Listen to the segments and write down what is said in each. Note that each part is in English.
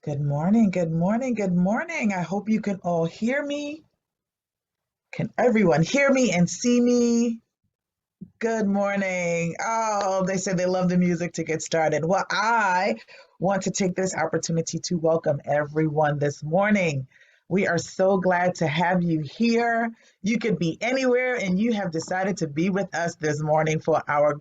Good morning, good morning, good morning. I hope you can all hear me. Can everyone hear me and see me? Good morning. Oh, they said they love the music to get started. Well, I want to take this opportunity to welcome everyone this morning. We are so glad to have you here. You could be anywhere, and you have decided to be with us this morning for our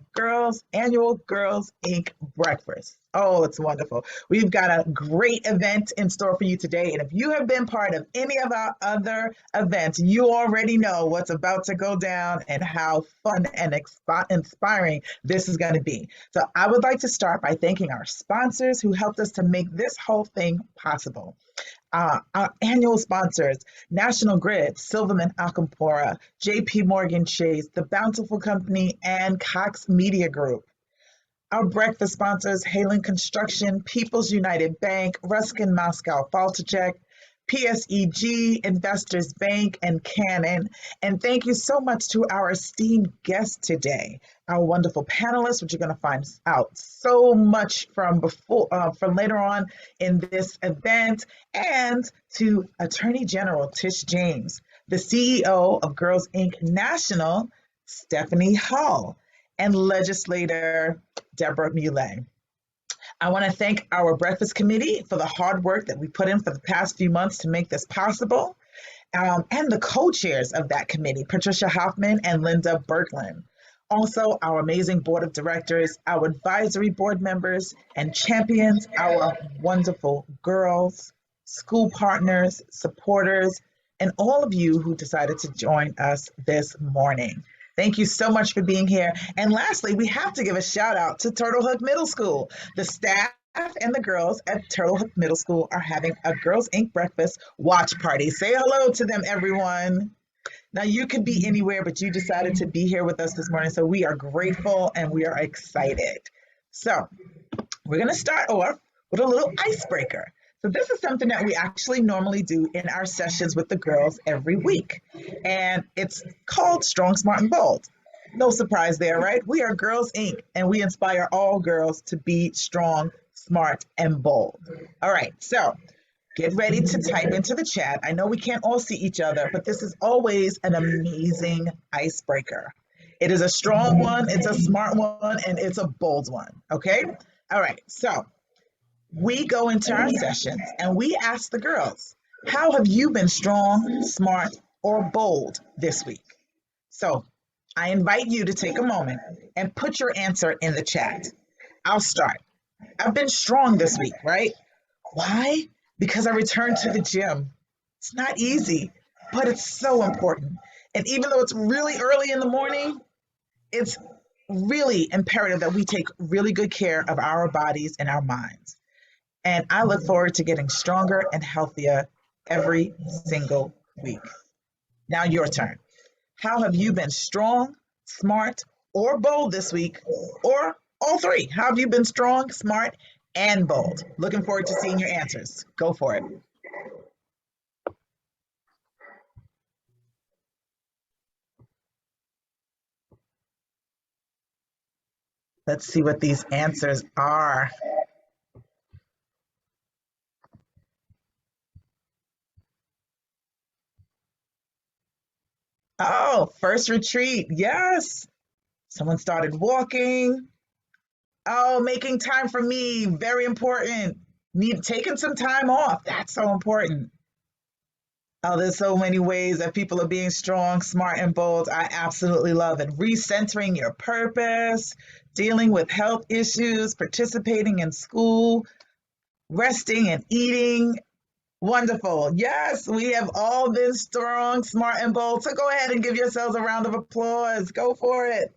annual Girls Inc. breakfast. Oh, it's wonderful. We've got a great event in store for you today. And if you have been part of any of our other events, you already know what's about to go down and how fun and inspiring this is going to be. So I would like to start by thanking our sponsors who helped us to make this whole thing possible. Our annual sponsors, National Grid, Silverman Alcampora, JP Morgan Chase, The Bountiful Company, and Cox Media Group. Our breakfast sponsors, Halen Construction, People's United Bank, Ruskin Moscow Faltacek, PSEG, Investors Bank, and Canon. And thank you so much to our esteemed guests today, our wonderful panelists, which you're going to find out so much from later on in this event, and to Attorney General Tish James, the CEO of Girls Inc. National, Stephanie Hull, and legislator Deborah Muley. I want to thank our breakfast committee for the hard work that we put in for the past few months to make this possible, and the co-chairs of that committee, Patricia Hoffman and Linda Berglund. Also, our amazing board of directors, our advisory board members and champions, our wonderful girls, school partners, supporters, and all of you who decided to join us this morning. Thank you so much for being here. And lastly, we have to give a shout out to Turtle Hook Middle School. The staff and the girls at Turtle Hook Middle School are having a Girls Inc. breakfast watch party. Say hello to them, everyone. Now, you could be anywhere, but you decided to be here with us this morning. So we are grateful and we are excited. So we're going to start off with a little icebreaker. So this is something that we actually normally do in our sessions with the girls every week. And it's called Strong, Smart, and Bold. No surprise there, right? We are Girls Inc. and we inspire all girls to be strong, smart, and bold. All right, so get ready to type into the chat. I know we can't all see each other, but this is always an amazing icebreaker. It is a strong one, it's a smart one, and it's a bold one, okay? All right, so we go into our sessions and we ask the girls, how have you been strong, smart, or bold this week? So I invite you to take a moment and put your answer in the chat. I'll start. I've been strong this week, right? Why? Because I returned to the gym. It's not easy, but it's so important. And even though it's really early in the morning, it's really imperative that we take really good care of our bodies and our minds. And I look forward to getting stronger and healthier every single week. Now, your turn. How have you been strong, smart, or bold this week? Or all three? How have you been strong, smart, and bold? Looking forward to seeing your answers. Go for it. Let's see what these answers are. Oh, first retreat. Yes. Someone started walking. Oh, making time for me. Very important. Need taking some time off. That's so important. Oh, there's so many ways that people are being strong, smart, and bold. I absolutely love it. Recentering your purpose, dealing with health issues, participating in school, resting and eating. Wonderful. Yes, we have all been strong, smart, and bold. So go ahead and give yourselves a round of applause. Go for it.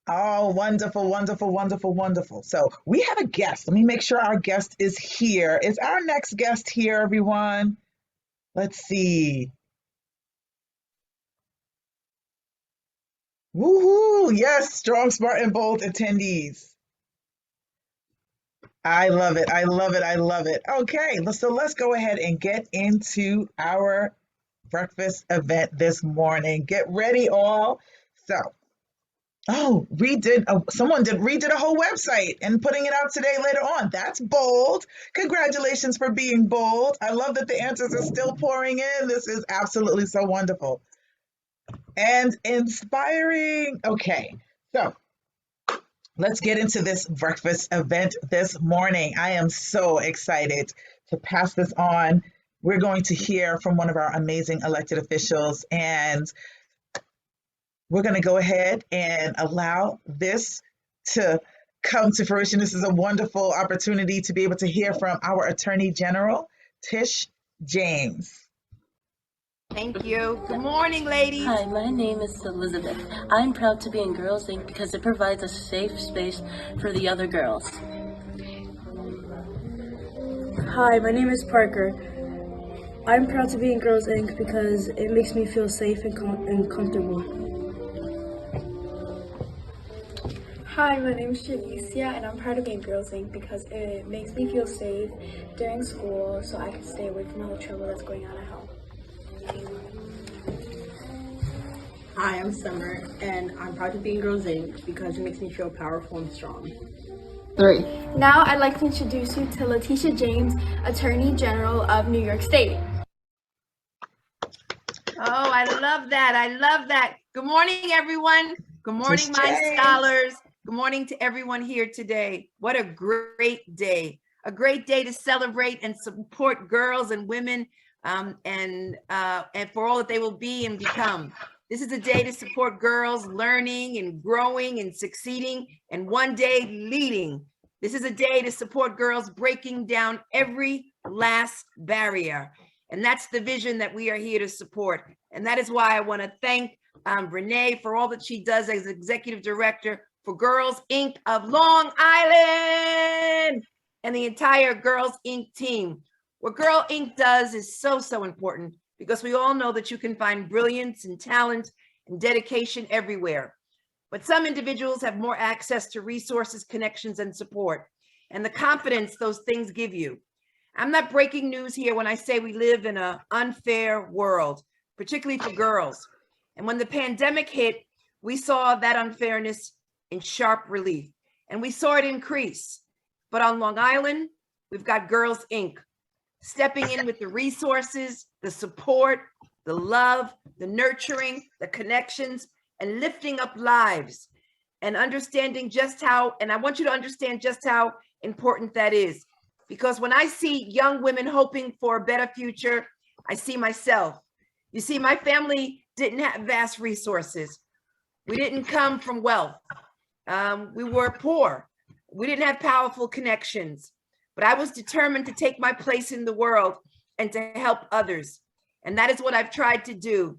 Oh, wonderful, wonderful, wonderful, wonderful. So we have a guest. Let me make sure our guest is here. Is our next guest here, everyone? Let's see. Woohoo! Yes, strong, smart, and bold attendees. I love it. I love it. I love it. Okay, so let's go ahead and get into our breakfast event this morning. Get ready, all. So Oh, someone redid a whole website and putting it out today later on. That's bold. Congratulations for being bold. I love that the answers are still pouring in. This is absolutely so wonderful and inspiring. Okay, so let's get into this breakfast event this morning. I am so excited to pass this on. We're going to hear from one of our amazing elected officials, and we're going to go ahead and allow this to come to fruition. This is a wonderful opportunity to be able to hear from our Attorney General, Tish James. Thank you. Good morning, ladies. Hi, my name is Elizabeth. I'm proud to be in Girls Inc. because it provides a safe space for the other girls. Hi, my name is Parker. I'm proud to be in Girls Inc. because it makes me feel safe and comfortable. Hi, my name is Jalicia, and I'm proud to be in Girls Inc. because it makes me feel safe during school so I can stay away from all the trouble that's going on at home. Hi, I'm Summer, and I'm proud to be in Girls Inc. because it makes me feel powerful and strong. 3. Now I'd like to introduce you to Letitia James, Attorney General of New York State. Oh, I love that. I love that. Good morning, everyone. Good morning, my scholars. Good morning to everyone here today. What a great day. A great day to celebrate and support girls and women and for all that they will be and become. This is a day to support girls learning and growing and succeeding and one day leading. This is a day to support girls breaking down every last barrier. And that's the vision that we are here to support. And that is why I want to thank Renee for all that she does as executive director for Girls Inc. of Long Island and the entire Girls Inc. team. What Girl Inc. does is so, so important because we all know that you can find brilliance and talent and dedication everywhere. But some individuals have more access to resources, connections, and support, and the confidence those things give you. I'm not breaking news here when I say we live in an unfair world, particularly for girls. And when the pandemic hit, we saw that unfairness in sharp relief, and we saw it increase. But on Long Island, we've got Girls Inc. stepping in with the resources, the support, the love, the nurturing, the connections, and lifting up lives and understanding just how, and I want you to understand just how important that is. Because when I see young women hoping for a better future, I see myself. You see, my family didn't have vast resources. We didn't come from wealth. We were poor. We didn't have powerful connections. But I was determined to take my place in the world and to help others. And that is what I've tried to do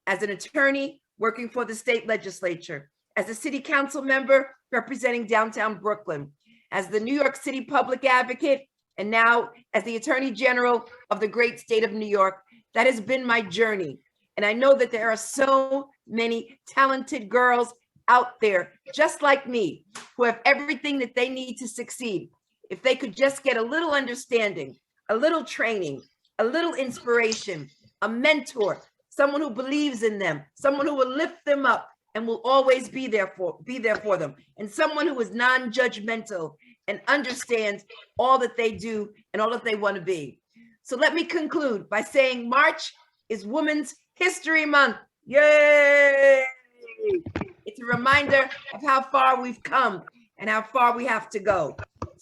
as an attorney working for the state legislature, as a city council member representing downtown Brooklyn, as the New York City public advocate, and now as the Attorney General of the great state of New York. That has been my journey. And I know that there are so many talented girls out there, just like me, who have everything that they need to succeed. If they could just get a little understanding, a little training, a little inspiration, a mentor, someone who believes in them, someone who will lift them up and will always be there for them, and someone who is non-judgmental and understands all that they do and all that they want to be. So let me conclude by saying March is Women's History Month. Yay! It's a reminder of how far we've come and how far we have to go.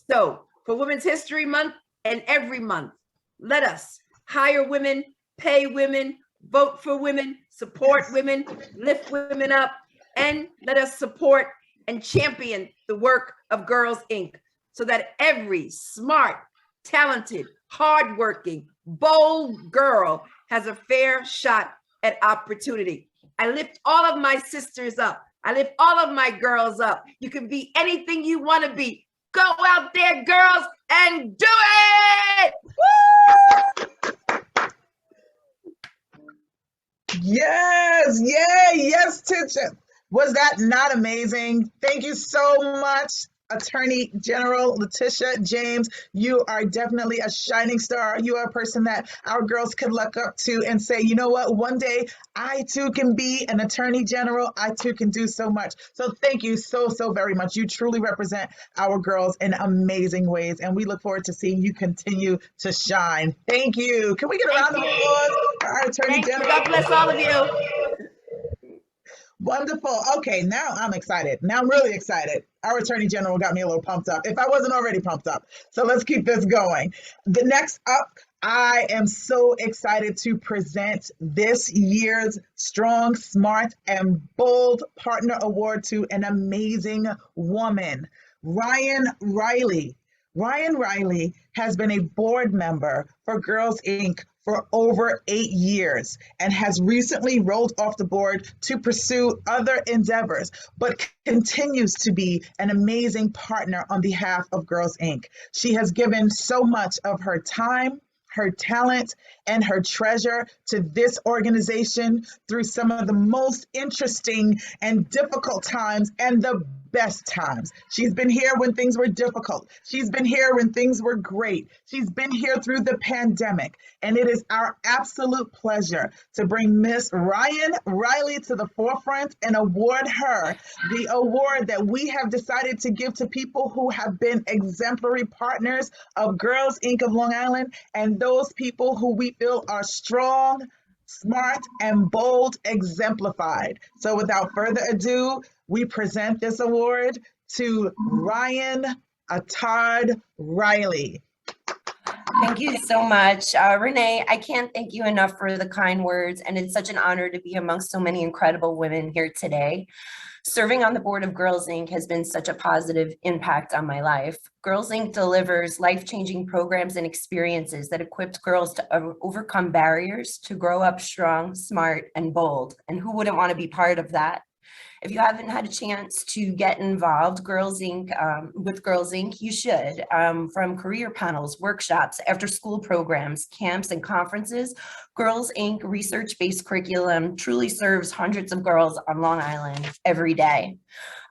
So for Women's History Month and every month, let us hire women, pay women, vote for women, support women, lift women up, and let us support and champion the work of Girls Inc. so that every smart, talented, hardworking, bold girl has a fair shot at opportunity. I lift all of my sisters up. I lift all of my girls up. You can be anything you want to be. Go out there, girls, and do it! Woo! Yes, yay, yes, Tisha. Was that not amazing? Thank you so much. Attorney General Letitia James, you are definitely a shining star. You are a person that our girls can look up to and say, you know what, one day I too can be an Attorney General. I too can do so much. So thank you so, so very much. You truly represent our girls in amazing ways. And we look forward to seeing you continue to shine. Thank you. Can we get a round of applause for our Attorney Thank you. General? God bless all of you. Wonderful. Okay, now I'm excited. Now I'm really excited. Our Attorney General got me a little pumped up, if I wasn't already pumped up. So let's keep this going. The next up, I am so excited to present this year's Strong, Smart, and Bold Partner Award to an amazing woman, Ryan Riley. Ryan Riley has been a board member for Girls Inc. for over 8 years and has recently rolled off the board to pursue other endeavors, but continues to be an amazing partner on behalf of Girls Inc. She has given so much of her time, her talent, and her treasure to this organization through some of the most interesting and difficult times and the best times. She's been here when things were difficult. She's been here when things were great. She's been here through the pandemic. And it is our absolute pleasure to bring Miss Ryan Riley to the forefront and award her the award that we have decided to give to people who have been exemplary partners of Girls Inc. of Long Island, and those people who we feel are strong, smart, and bold exemplified. So without further ado, we present this award to Ryan Attard Riley. Thank you so much. Renee, I can't thank you enough for the kind words, and it's such an honor to be amongst so many incredible women here today. Serving on the board of Girls Inc. has been such a positive impact on my life. Girls Inc. delivers life-changing programs and experiences that equip girls to overcome barriers, to grow up strong, smart, and bold. And who wouldn't want to be part of that? If you haven't had a chance to get involved with Girls Inc., you should. From career panels, workshops, after-school programs, camps, and conferences, Girls Inc. research-based curriculum truly serves hundreds of girls on Long Island every day.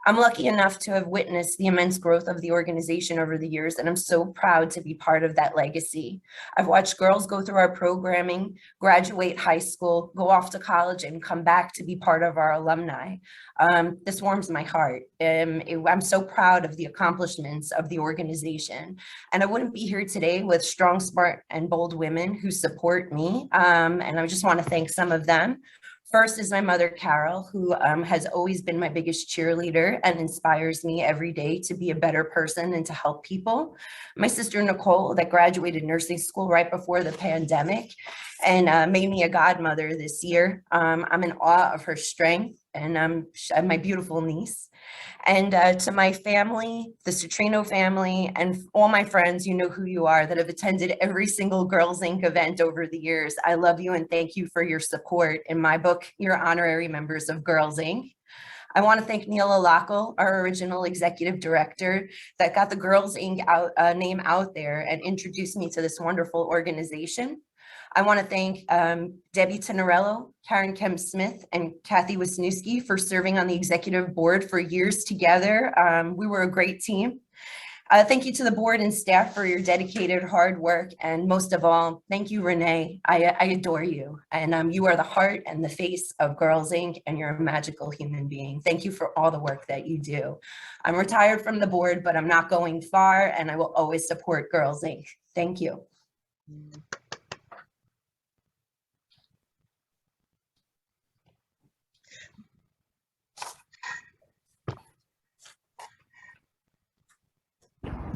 I'm lucky enough to have witnessed the immense growth of the organization over the years, and I'm so proud to be part of that legacy. I've watched girls go through our programming, graduate high school, go off to college, and come back to be part of our alumni. This warms my heart. I'm so proud of the accomplishments of the organization, and I wouldn't be here today with strong, smart, and bold women who support me, and I just want to thank some of them. First is my mother, Carol, who has always been my biggest cheerleader and inspires me every day to be a better person and to help people. My sister, Nicole, that graduated nursing school right before the pandemic and made me a godmother this year. I'm in awe of her strength, and my beautiful niece. And to my family, the Citrino family, and all my friends, you know who you are, that have attended every single Girls Inc. event over the years. I love you and thank you for your support. In my book, you're honorary members of Girls Inc. I want to thank Neil Alaco, our original executive director, that got the Girls Inc. name out there and introduced me to this wonderful organization. I want to thank Debbie Tenorello, Karen Kemp-Smith, and Kathy Wisniewski for serving on the executive board for years together. We were a great team. Thank you to the board and staff for your dedicated hard work. And most of all, thank you, Renee. I adore you. And you are the heart and the face of Girls Inc. and you're a magical human being. Thank you for all the work that you do. I'm retired from the board, but I'm not going far, and I will always support Girls Inc. Thank you.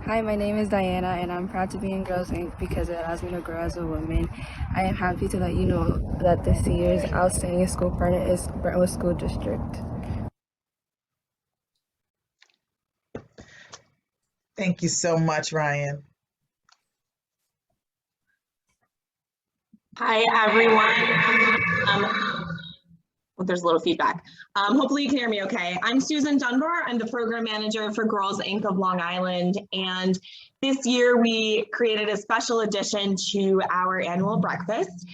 Hi, my name is Diana, and I'm proud to be in Girls Inc. because it allows me to grow as a woman. I am happy to let you know that this year's Outstanding School Partner is Brentwood School District. Thank you so much, Ryan. Hi, everyone. Well, there's a little feedback. Hopefully you can hear me okay. I'm Susan Dunbar. I'm the program manager for Girls Inc. of Long Island. And this year we created a special addition to our annual breakfast.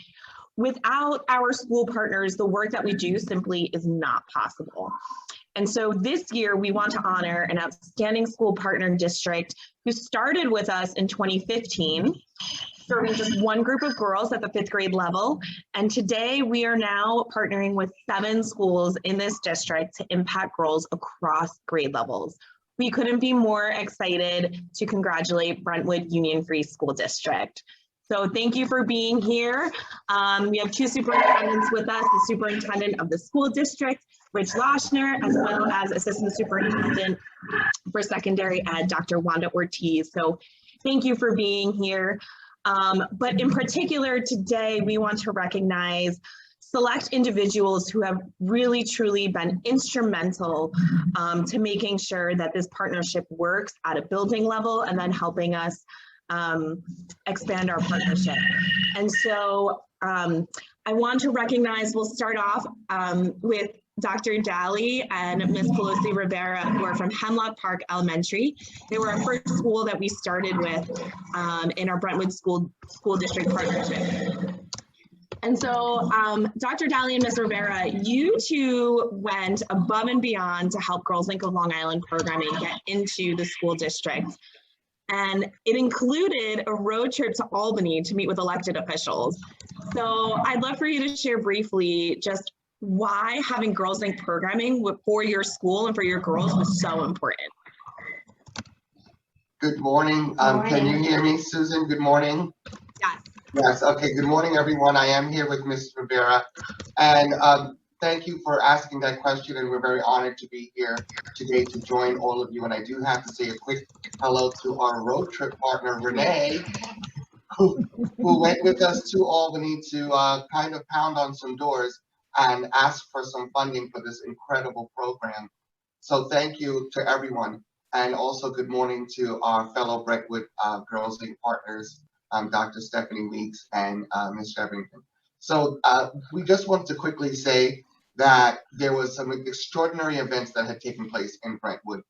Without our school partners, the work that we do simply is not possible. And so this year we want to honor an outstanding school partner district who started with us in 2015, serving just one group of girls at the 5th grade level. And today we are now partnering with 7 schools in this district to impact girls across grade levels. We couldn't be more excited to congratulate Brentwood Union Free School District. So thank you for being here. We have 2 superintendents with us, the superintendent of the school district, Rich Loshner, as well as assistant superintendent for secondary ed, Dr. Wanda Ortiz. So thank you for being here. But in particular today, we want to recognize select individuals who have really truly been instrumental to making sure that this partnership works at a building level and then helping us expand our partnership. And so I want to recognize, we'll start off with Dr. Daly and Ms. Pelosi Rivera, who are from Hemlock Park Elementary. They were our first school that we started with in our Brentwood School District partnership. And so Dr. Daly and Ms. Rivera, you two went above and beyond to help Girls Inc. of Long Island programming get into the school district. And it included a road trip to Albany to meet with elected officials. So I'd love for you to share briefly just why having Girls Inc. programming for your school and for your girls was so important. Good morning. Can you hear me, Susan? Good morning. Yes. Yes. Okay. Good morning, everyone. I am here with Ms. Rivera, and thank you for asking that question. And we're very honored to be here today to join all of you. And I do have to say a quick hello to our road trip partner, Renee, who went with us to Albany to kind of pound on some doors and ask for some funding for this incredible program. So thank you to everyone. And also good morning to our fellow Brentwood Girls Inc. partners, Dr. Stephanie Weeks and Ms. Shevington. So we just want to quickly say that there was some extraordinary events that had taken place in Brentwood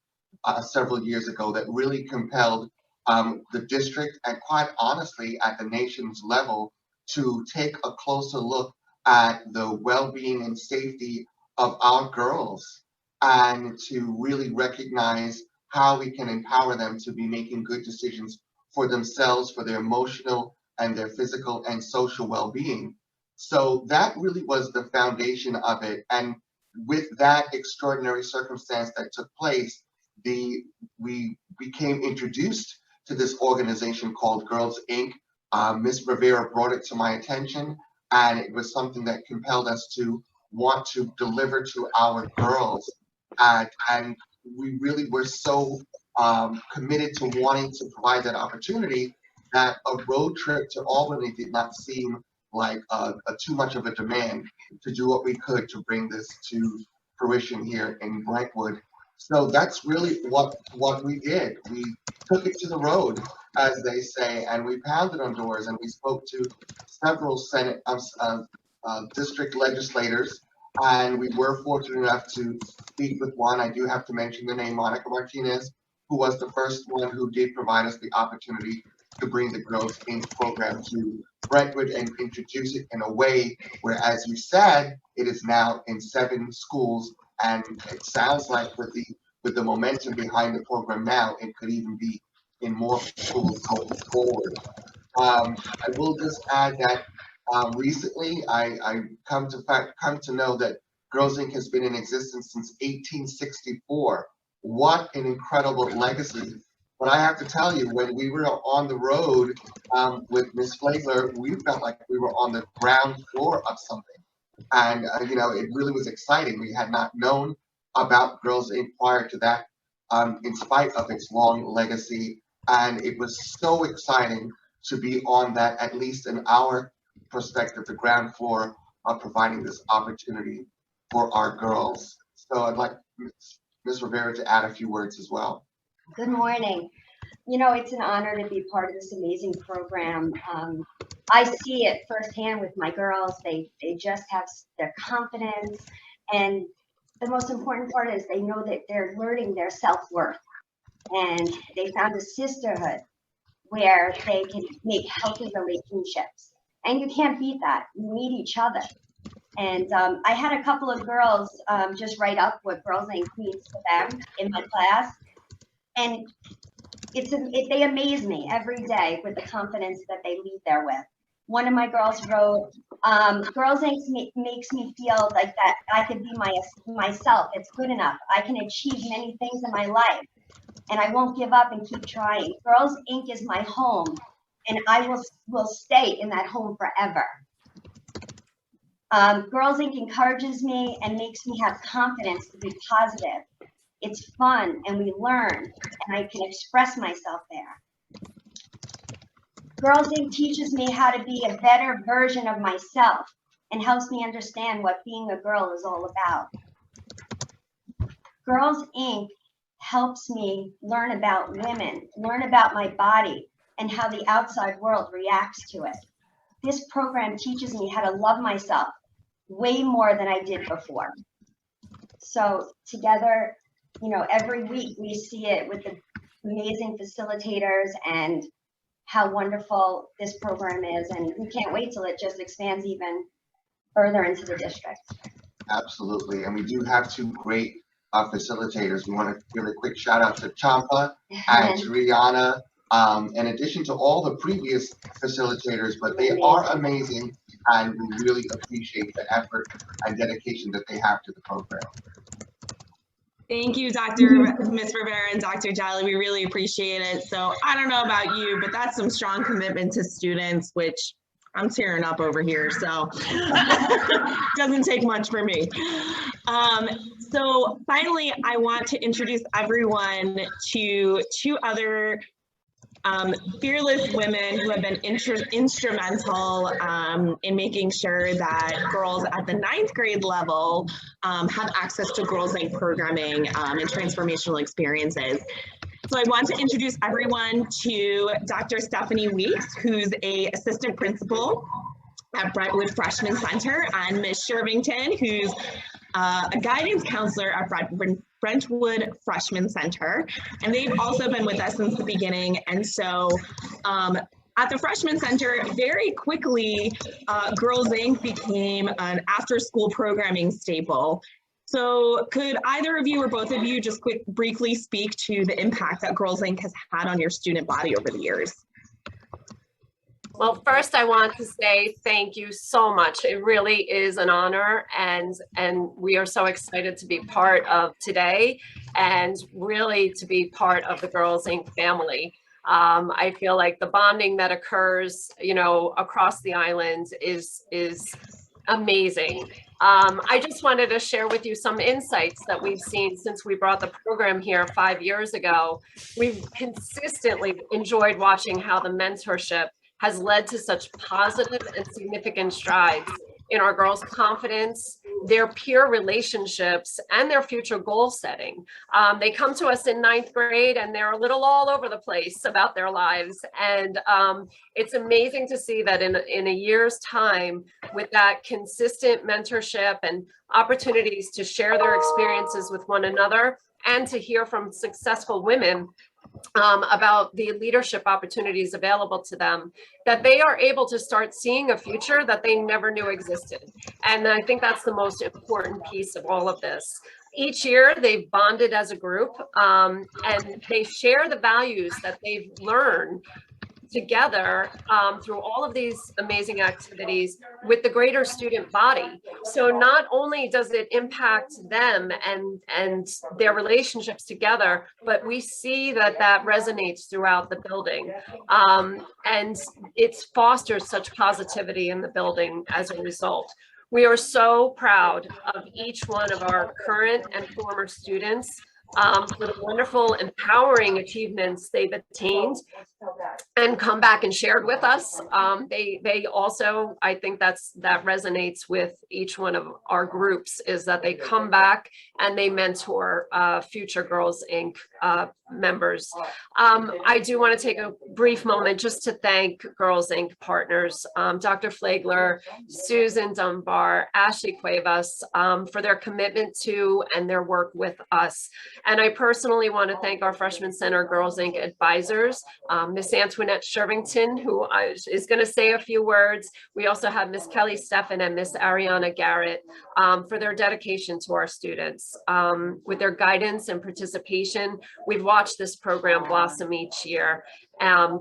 several years ago that really compelled the district, and quite honestly at the nation's level, to take a closer look at the well-being and safety of our girls and to really recognize how we can empower them to be making good decisions for themselves, for their emotional and their physical and social well-being. So that really was the foundation of it. And with that extraordinary circumstance that took place, we became introduced to this organization called Girls Inc. Ms. Rivera brought it to my attention, and it was something that compelled us to want to deliver to our girls. And we really were so committed to wanting to provide that opportunity that a road trip to Albany did not seem like too much of a demand to do what we could to bring this to fruition here in Brentwood. So that's really what we did. We took it to the road, as they say, and we pounded on doors, and we spoke to several Senate district legislators, and we were fortunate enough to speak with one. I do have to mention the name Monica Martinez, who was the first one who did provide us the opportunity to bring the Girls Inc. program to Brentwood and introduce it in a way where, as you said, it is now in 7 schools, and it sounds like with the momentum behind the program now, it could even be in more schools going forward. I will just add that recently I come to know that Girls Inc. has been in existence since 1864. What an incredible legacy. But I have to tell you, when we were on the road with Ms. Flagler, we felt like we were on the ground floor of something. And, you know, it really was exciting. We had not known about Girls Inc. prior to that, in spite of its long legacy. And it was so exciting to be on that, at least in our perspective, the ground floor of providing this opportunity for our girls. So I'd like Ms. Rivera to add a few words as well. Good morning. You know, it's an honor to be part of this amazing program. I see it firsthand with my girls. They just have their confidence. And the most important part is they know that they're learning their self-worth. And they found a sisterhood where they can make healthy relationships. And you can't beat that. You need each other. And I had a couple of girls just write up what Girls Inc. means to them in my class. And they amaze me every day with the confidence that they leave there with. One of my girls wrote, Girls Inc. makes me feel like that I could be myself. It's good enough. I can achieve many things in my life, and I won't give up and keep trying. Girls Inc. is my home, and I will stay in that home forever. Girls Inc. encourages me and makes me have confidence to be positive. It's fun, and we learn, and I can express myself there. Girls Inc. teaches me how to be a better version of myself and helps me understand what being a girl is all about. Girls Inc. helps me learn about women, learn about my body, and how the outside world reacts to it. This program teaches me how to love myself way more than I did before. So together, you know, every week we see it with the amazing facilitators and how wonderful this program is, and we can't wait till it just expands even further into the district. Absolutely, and we do have two great facilitators. We want to give a quick shout out to Champa and to Rihanna, in addition to all the previous facilitators, but they are amazing, and we really appreciate the effort and dedication that they have to the program. Thank you, Ms. Rivera and Dr. Jolly. We really appreciate it. So I don't know about you, but that's some strong commitment to students, which I'm tearing up over here. So doesn't take much for me. So finally, I want to introduce everyone to two other fearless women who have been instrumental in making sure that girls at the 9th grade level have access to Girls Inc. programming and transformational experiences. So I want to introduce everyone to Dr. Stephanie Weeks, who's an assistant principal at Brentwood Freshman Center, and Ms. Shervington, who's a guidance counselor at Brentwood Freshman Center, and they've also been with us since the beginning. And so at the Freshman Center, very quickly, Girls Inc. became an after-school programming staple. So could either of you or both of you just briefly speak to the impact that Girls Inc. has had on your student body over the years? Well, first I want to say thank you so much. It really is an honor, and we are so excited to be part of today and really to be part of the Girls Inc. family. I feel like the bonding that occurs, you know, across the island is amazing. I just wanted to share with you some insights that we've seen since we brought the program here 5 years ago. We've consistently enjoyed watching how the mentorship has led to such positive and significant strides in our girls' confidence, their peer relationships, and their future goal setting. They come to us in 9th grade and they're a little all over the place about their lives. And it's amazing to see that in a year's time, with that consistent mentorship and opportunities to share their experiences with one another and to hear from successful women about the leadership opportunities available to them, that they are able to start seeing a future that they never knew existed. And I think that's the most important piece of all of this. Each year they've bonded as a group and they share the values that they've learned together through all of these amazing activities with the greater student body. So not only does it impact them and their relationships together, but we see that that resonates throughout the building. And it fosters such positivity in the building as a result. We are so proud of each one of our current and former students for the wonderful, empowering achievements they've attained and come back and shared with us. They also, I think that resonates with each one of our groups, is that they come back and they mentor future Girls Inc. Members. I do want to take a brief moment just to thank Girls Inc. partners, Dr. Flagler, Susan Dunbar, Ashley Cuevas, for their commitment to and their work with us. And I personally want to thank our Freshman Center Girls Inc. advisors, Miss Antoinette Shervington, who is going to say a few words. We also have Miss Kelly Steffen and Miss Ariana Garrett for their dedication to our students. With their guidance and participation, we've watched this program blossom each year,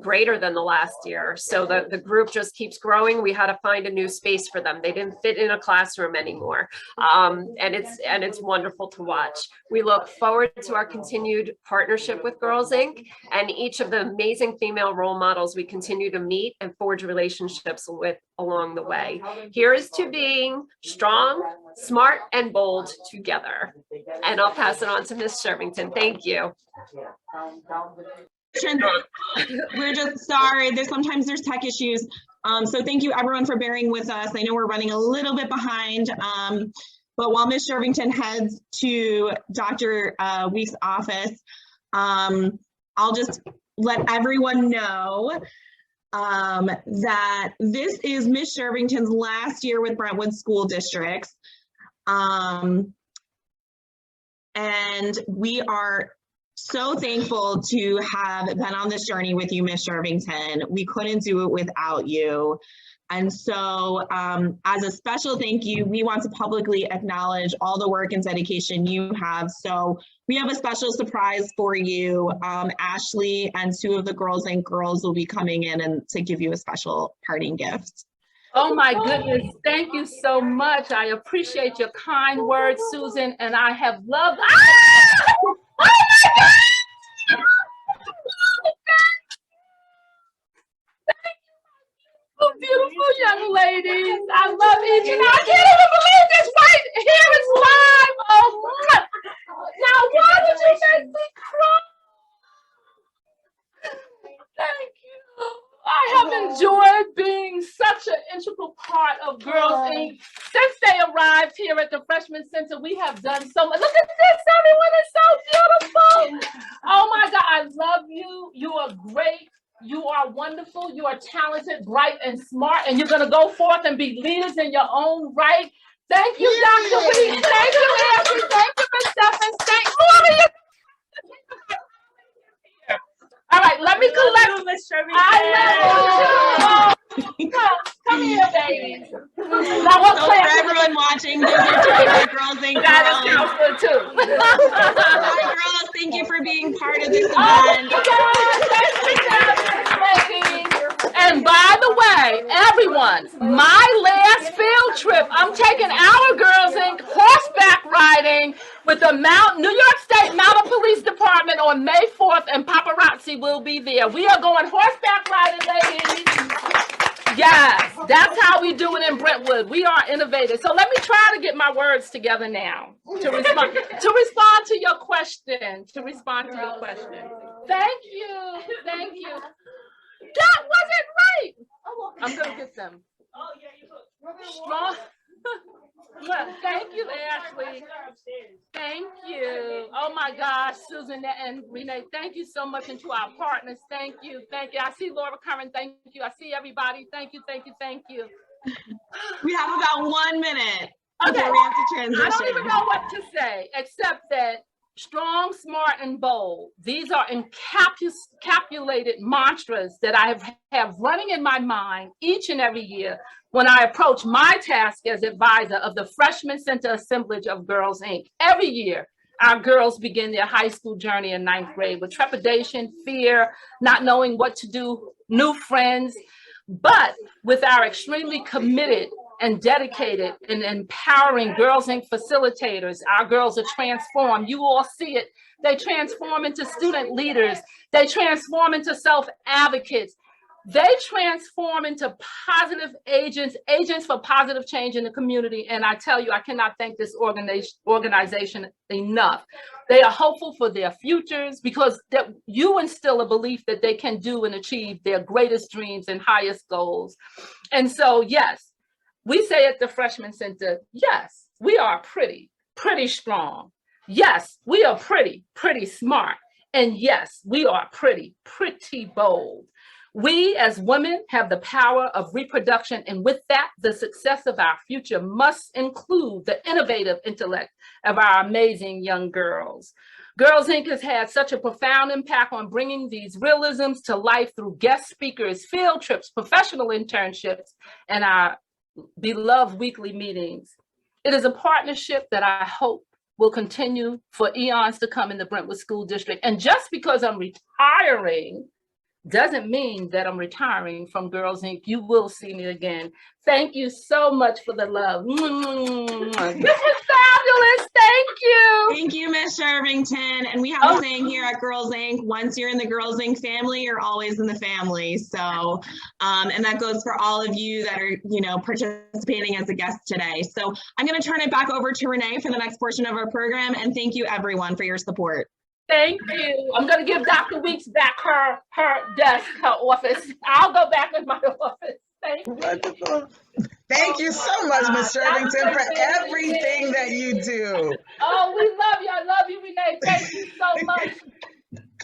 greater than the last year. So the group just keeps growing. We had to find a new space for them. They didn't fit in a classroom anymore. And it's wonderful to watch. We look forward to our continued partnership with Girls Inc. and each of the amazing female role models we continue to meet and forge relationships with along the way. Here is to being strong, smart, and bold together. And I'll pass it on to Ms. Shervington. Thank you. We're just sorry. Sometimes there's tech issues. So thank you everyone for bearing with us. I know we're running a little bit behind. But while Ms. Shervington heads to Dr. Week's office, I'll just let everyone know that this is Ms. Shervington's last year with Brentwood School Districts. And we are so thankful to have been on this journey with you, Ms. Shervington. We couldn't do it without you. And so as a special thank you, we want to publicly acknowledge all the work and dedication you have. So we have a special surprise for you. Ashley and 2 of the Girls Inc. girls will be coming in and to give you a special parting gift. Oh my goodness, thank you so much. I appreciate your kind words, Susan, and I have loved. Oh my God! Beautiful young ladies. I love each and I can't even believe this right here is live. Oh my. Now why did you make me cry? Thank you. I have enjoyed being such an integral part of Girls Inc. Since they arrived here at the Freshman Center. We have done so much. Look at this, everyone is so beautiful. Oh my God, I love you. You are great. You are wonderful, you are talented, bright, and smart, and you're going to go forth and be leaders in your own right. Thank you, Dr. Lee. Thank you, Ashley. Thank you, Ms. Stephens. Thank you. All right, let me collect. I love you. Come here, babies. Now, so for everyone watching, these are Girls Inc. That is good too. Hi, girls. Thank you for being part of this event. And by the way, everyone, my last field trip, I'm taking our Girls Inc. horseback riding with the New York State Mounted Police Department on May 4th, and paparazzi will be there. We are going horseback riding, ladies. Yes, that's how we do it in Brentwood. We are innovative. So let me try to get my words together now to respond to your question. Thank you. Thank you. That wasn't right. I'm gonna get them. Oh yeah, you look strong. Look, thank you, Ashley. Thank you. Oh my gosh, Susan and Renee, thank you so much, and to our partners, thank you, thank you. I see Laura Curran, thank you. I see everybody, thank you, thank you, thank you. We have about 1 minute before we have to transition. I don't even know what to say, except that strong, smart, and bold. These are encapsulated mantras that I have running in my mind each and every year when I approach my task as advisor of the Freshman Center Assemblage of Girls Inc. Every year, our girls begin their high school journey in 9th grade with trepidation, fear, not knowing what to do, new friends, but with our extremely committed and dedicated and empowering Girls Inc. facilitators, our girls are transformed. You all see it. They transform into student leaders. They transform into self-advocates. They transform into positive agents for positive change in the community. And I tell you, I cannot thank this organization enough. They are hopeful for their futures because you instill a belief that they can do and achieve their greatest dreams and highest goals. And so, yes, we say at the Freshman Center, yes, we are pretty strong. Yes, we are pretty smart. And yes, we are pretty bold. We as women have the power of reproduction, and with that, the success of our future must include the innovative intellect of our amazing young girls. Girls Inc. has had such a profound impact on bringing these realisms to life through guest speakers, field trips, professional internships, and our beloved weekly meetings. It is a partnership that I hope will continue for eons to come in the Brentwood School District. And just because I'm retiring doesn't mean that I'm retiring from Girls Inc. You will see me again. Thank you so much for the love. This is fabulous. Thank you. Thank you, Miss Shervington. And we have a saying here at Girls Inc. Once you're in the Girls Inc. family, you're always in the family. So, and that goes for all of you that are, participating as a guest today. So I'm going to turn it back over to Renee for the next portion of our program. And thank you everyone for your support. Thank you. I'm going to give Dr. Weeks back her desk, her office. I'll go back in my office. Thank you. Wonderful. Thank you so much, Ms. Shervington, for everything that you do. Oh, we love you. I love you, Renee. Thank you so much.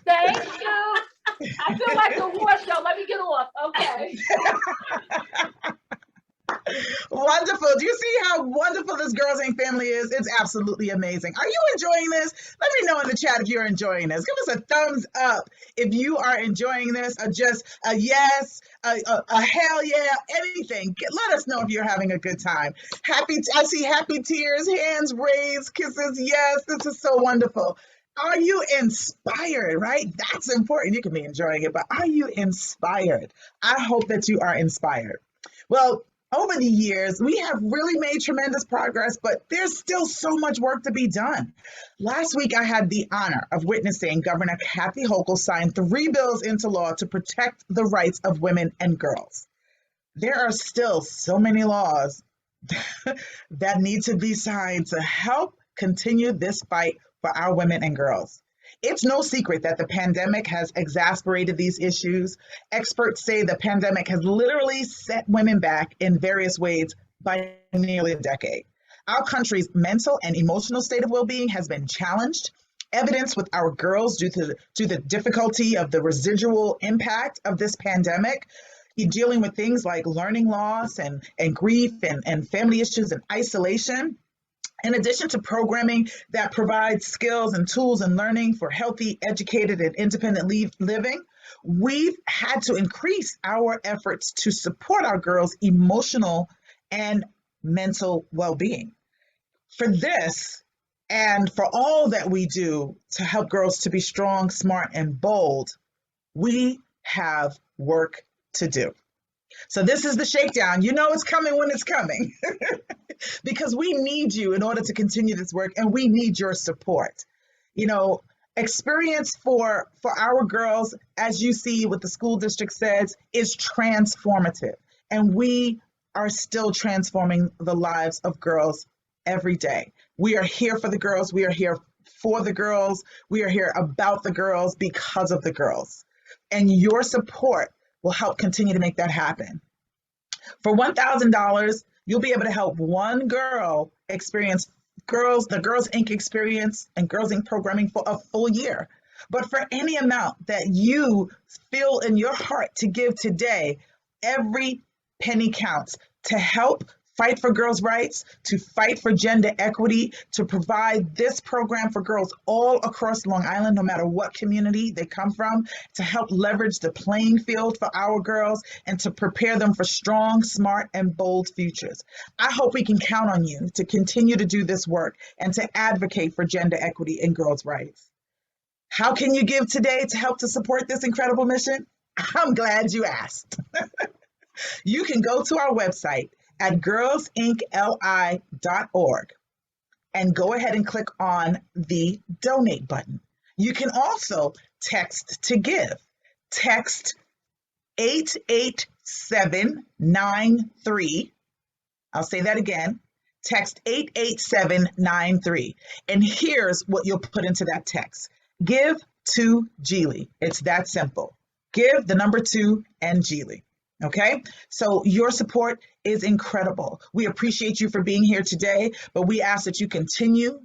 Thank you. I feel like the war show. Let me get off. Okay. Wonderful. Do you see how wonderful this Girls Inc. family is? It's absolutely amazing. Are you enjoying this? Let me know in the chat if you're enjoying this. Give us a thumbs up if you are enjoying this, or just a yes, a hell yeah, anything. Let us know if you're having a good time. I see happy tears, hands raised, kisses. Yes, this is so wonderful. Are you inspired, right? That's important. You can be enjoying it, but are you inspired? I hope that you are inspired. Well, over the years, we have really made tremendous progress, but there's still so much work to be done. Last week, I had the honor of witnessing Governor Kathy Hochul sign 3 bills into law to protect the rights of women and girls. There are still so many laws that need to be signed to help continue this fight for our women and girls. It's no secret that the pandemic has exacerbated these issues. Experts say the pandemic has literally set women back in various ways by nearly a decade. Our country's mental and emotional state of well-being has been challenged, evidenced with our girls due to the difficulty of the residual impact of this pandemic. You're dealing with things like learning loss and grief and family issues and isolation. In addition to programming that provides skills and tools and learning for healthy, educated, and independent living, we've had to increase our efforts to support our girls' emotional and mental well-being. For this, and for all that we do to help girls to be strong, smart, and bold, we have work to do. So this is the shakedown. You know it's coming when it's coming. Because we need you in order to continue this work, and we need your support. Experience for our girls, as you see what the school district says, is transformative. And we are still transforming the lives of girls every day. We are here for the girls. We are here for the girls. We are here about the girls because of the girls. And your support will help continue to make that happen. For $1,000, you'll be able to help one girl experience the Girls Inc. experience and Girls Inc. programming for a full year. But for any amount that you feel in your heart to give today, every penny counts to help fight for girls' rights, to fight for gender equity, to provide this program for girls all across Long Island, no matter what community they come from, to help leverage the playing field for our girls and to prepare them for strong, smart, and bold futures. I hope we can count on you to continue to do this work and to advocate for gender equity and girls' rights. How can you give today to help to support this incredible mission? I'm glad you asked. You can go to our website at girlsincli.org and go ahead and click on the donate button. You can also text to give. Text 88793. I'll say that again. Text 88793. And here's what you'll put into that text. Give to Geely. It's that simple. Give the number 2 and Geely. Okay, so your support is incredible. We appreciate you for being here today, but we ask that you continue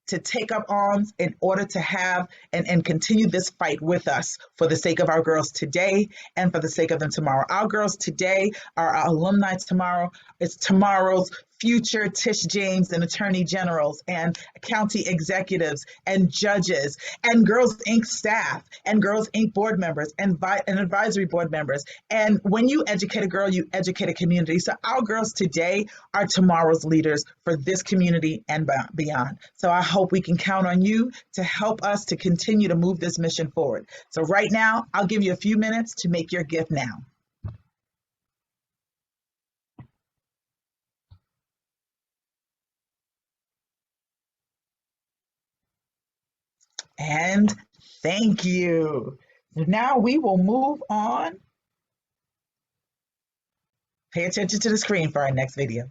to take up arms in order to have and continue this fight with us for the sake of our girls today and for the sake of them tomorrow. Our girls today are our alumni tomorrow. It's tomorrow's future Tish James and attorney generals and county executives and judges and Girls Inc. staff and Girls Inc. board members and advisory board members. And when you educate a girl, you educate a community. So our girls today are tomorrow's leaders for this community and beyond. So I hope we can count on you to help us to continue to move this mission forward. So right now, I'll give you a few minutes to make your gift now. And thank you. Now we will move on. Pay attention to the screen for our next video.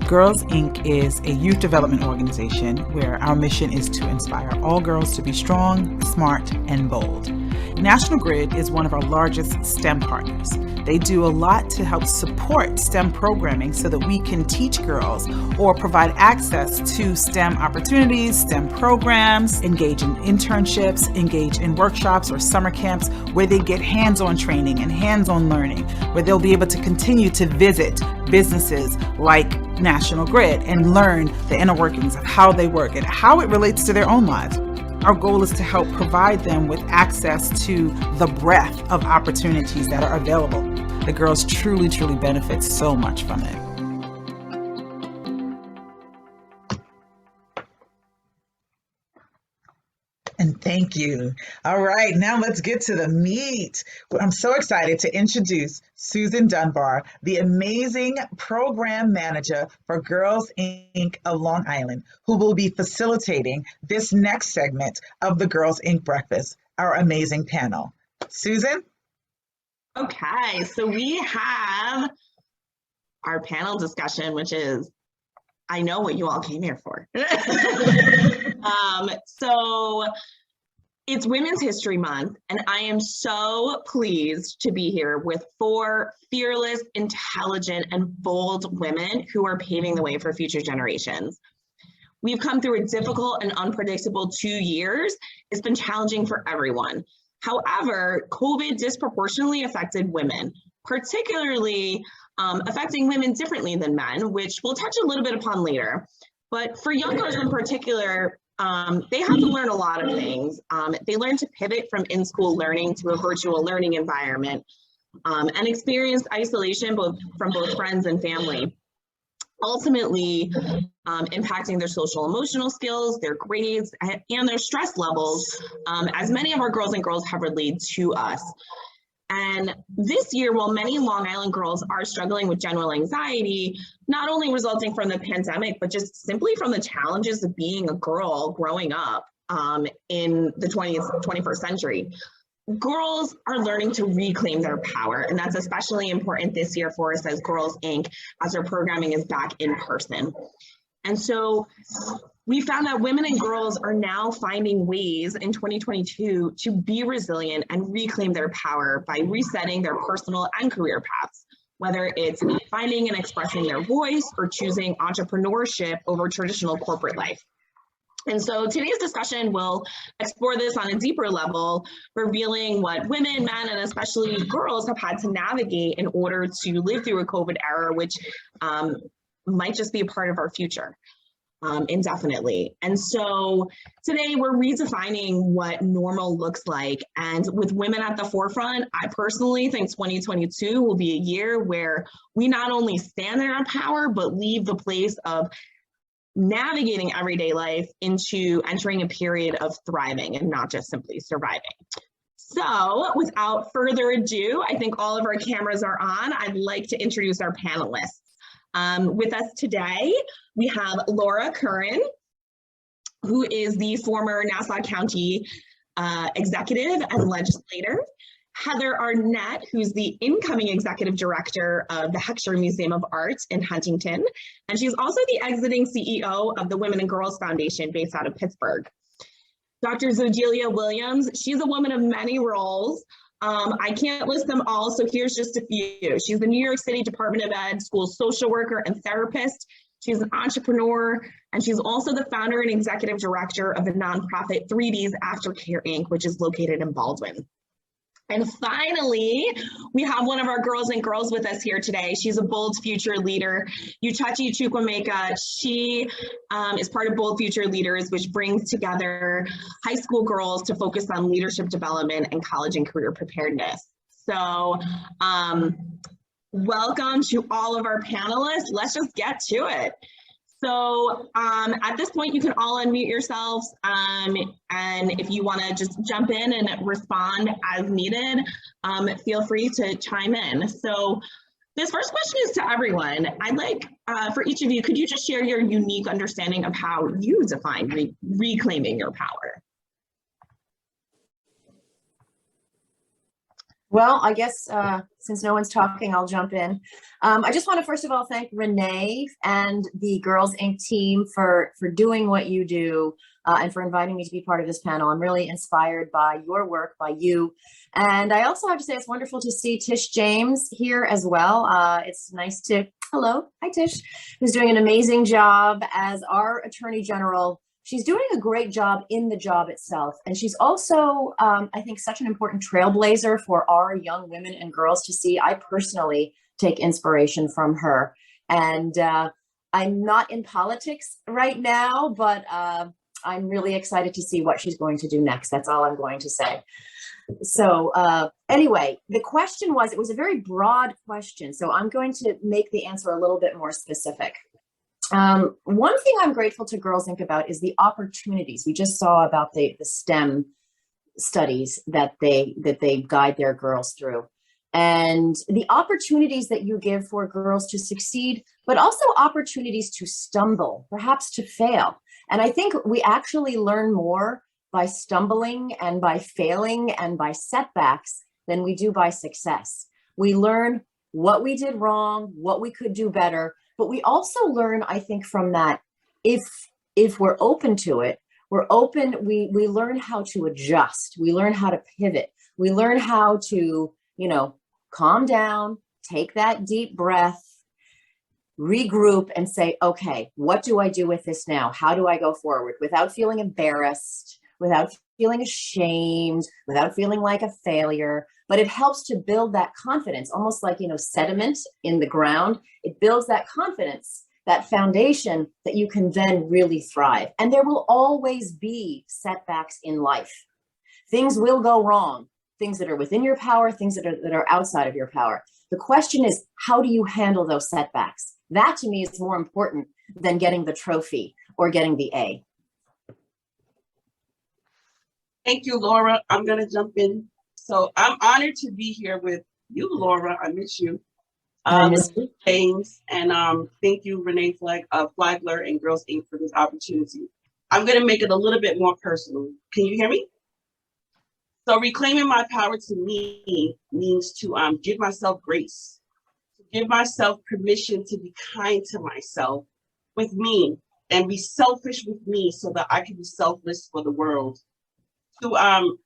Girls Inc. is a youth development organization where our mission is to inspire all girls to be strong, smart, and bold. National Grid is one of our largest STEM partners. They do a lot to help support STEM programming so that we can teach girls or provide access to STEM opportunities, STEM programs, engage in internships, engage in workshops or summer camps where they get hands-on training and hands-on learning, where they'll be able to continue to visit businesses like National Grid and learn the inner workings of how they work and how it relates to their own lives. Our goal is to help provide them with access to the breadth of opportunities that are available. The girls truly, truly benefit so much from it. And thank you. All right, now let's get to the meat. I'm so excited to introduce Susan Dunbar, the amazing program manager for Girls Inc. of Long Island, who will be facilitating this next segment of the Girls Inc. Breakfast, our amazing panel. Susan? Okay, so we have our panel discussion, which is, I know what you all came here for. So it's Women's History Month, and I am so pleased to be here with 4 fearless, intelligent, and bold women who are paving the way for future generations. We've come through a difficult and unpredictable 2 years. It's been challenging for everyone. However, COVID disproportionately affected women, particularly affecting women differently than men, which we'll touch a little bit upon later. But for young girls in particular, they have to learn a lot of things. They learn to pivot from in-school learning to a virtual learning environment and experience isolation from both friends and family, ultimately impacting their social emotional skills, their grades, and their stress levels, as many of our girls and girls have relayed to us. And this year, while many Long Island girls are struggling with general anxiety, not only resulting from the pandemic, but just simply from the challenges of being a girl growing up in the 21st century, girls are learning to reclaim their power. And that's especially important this year for us as Girls Inc., as our programming is back in person. And so we found that women and girls are now finding ways in 2022 to be resilient and reclaim their power by resetting their personal and career paths, whether it's finding and expressing their voice or choosing entrepreneurship over traditional corporate life. And so today's discussion will explore this on a deeper level, revealing what women, men, and especially girls have had to navigate in order to live through a COVID era, which might just be a part of our future. Indefinitely. And so today we're redefining what normal looks like. And with women at the forefront, I personally think 2022 will be a year where we not only stand in our power, but leave the place of navigating everyday life into entering a period of thriving and not just simply surviving. So without further ado, I think all of our cameras are on. I'd like to introduce our panelists. With us today, we have Laura Curran, who is the former Nassau County executive and legislator. Heather Arnett, who's the incoming executive director of the Heckscher Museum of Art in Huntington. And she's also the exiting CEO of the Women and Girls Foundation based out of Pittsburgh. Dr. Zodelia Williams, she's a woman of many roles. I can't list them all, so here's just a few. She's the New York City Department of Ed school social worker and therapist. She's an entrepreneur, and she's also the founder and executive director of the nonprofit 3Ds Aftercare Inc., which is located in Baldwin. And finally, we have one of our girls and girls with us here today. She's a Bold Future leader, Uchachi Chukwemeka. She is part of Bold Future Leaders, which brings together high school girls to focus on leadership development and college and career preparedness. So welcome to all of our panelists. Let's just get to it. So at this point, you can all unmute yourselves, and if you want to just jump in and respond as needed, feel free to chime in. So this first question is to everyone. I'd like for each of you, could you just share your unique understanding of how you define reclaiming your power? Well, I guess since no one's talking, I'll jump in. I just want to first of all thank Renee and the Girls Inc. team for doing what you do and for inviting me to be part of this panel. I'm really inspired by your work, by you. And I also have to say it's wonderful to see Tish James here as well. It's nice to, hello, hi Tish, who's doing an amazing job as our Attorney General. She's doing a great job in the job itself. And she's also, I think, such an important trailblazer for our young women and girls to see. I personally take inspiration from her. And I'm not in politics right now, but I'm really excited to see what she's going to do next. That's all I'm going to say. So anyway, the question was, it was a very broad question. So I'm going to make the answer a little bit more specific. One thing I'm grateful to Girls Inc. about is the opportunities. We just saw about the STEM studies that they guide their girls through, and the opportunities that you give for girls to succeed, but also opportunities to stumble, perhaps to fail. And I think we actually learn more by stumbling and by failing and by setbacks than we do by success. We learn what we did wrong, what we could do better. But we also learn, I think, from that, if we're open to it, we learn how to adjust. We learn how to pivot. We learn how to, calm down, take that deep breath, regroup and say, okay, what do I do with this now? How do I go forward without feeling embarrassed, without feeling ashamed, without feeling like a failure? But it helps to build that confidence, almost like, sediment in the ground. It builds that confidence, that foundation that you can then really thrive. And there will always be setbacks in life. Things will go wrong, things that are within your power, things that are outside of your power. The question is, how do you handle those setbacks? That to me is more important than getting the trophy or getting the A. Thank you, Laura. I'm going to jump in. So I'm honored to be here with you, Laura. I miss you. James, and thank you, Renee Flagler and Girls Inc. for this opportunity. I'm going to make it a little bit more personal. Can you hear me? So reclaiming my power to me means to give myself grace, to give myself permission to be kind to myself with me and be selfish with me so that I can be selfless for the world. To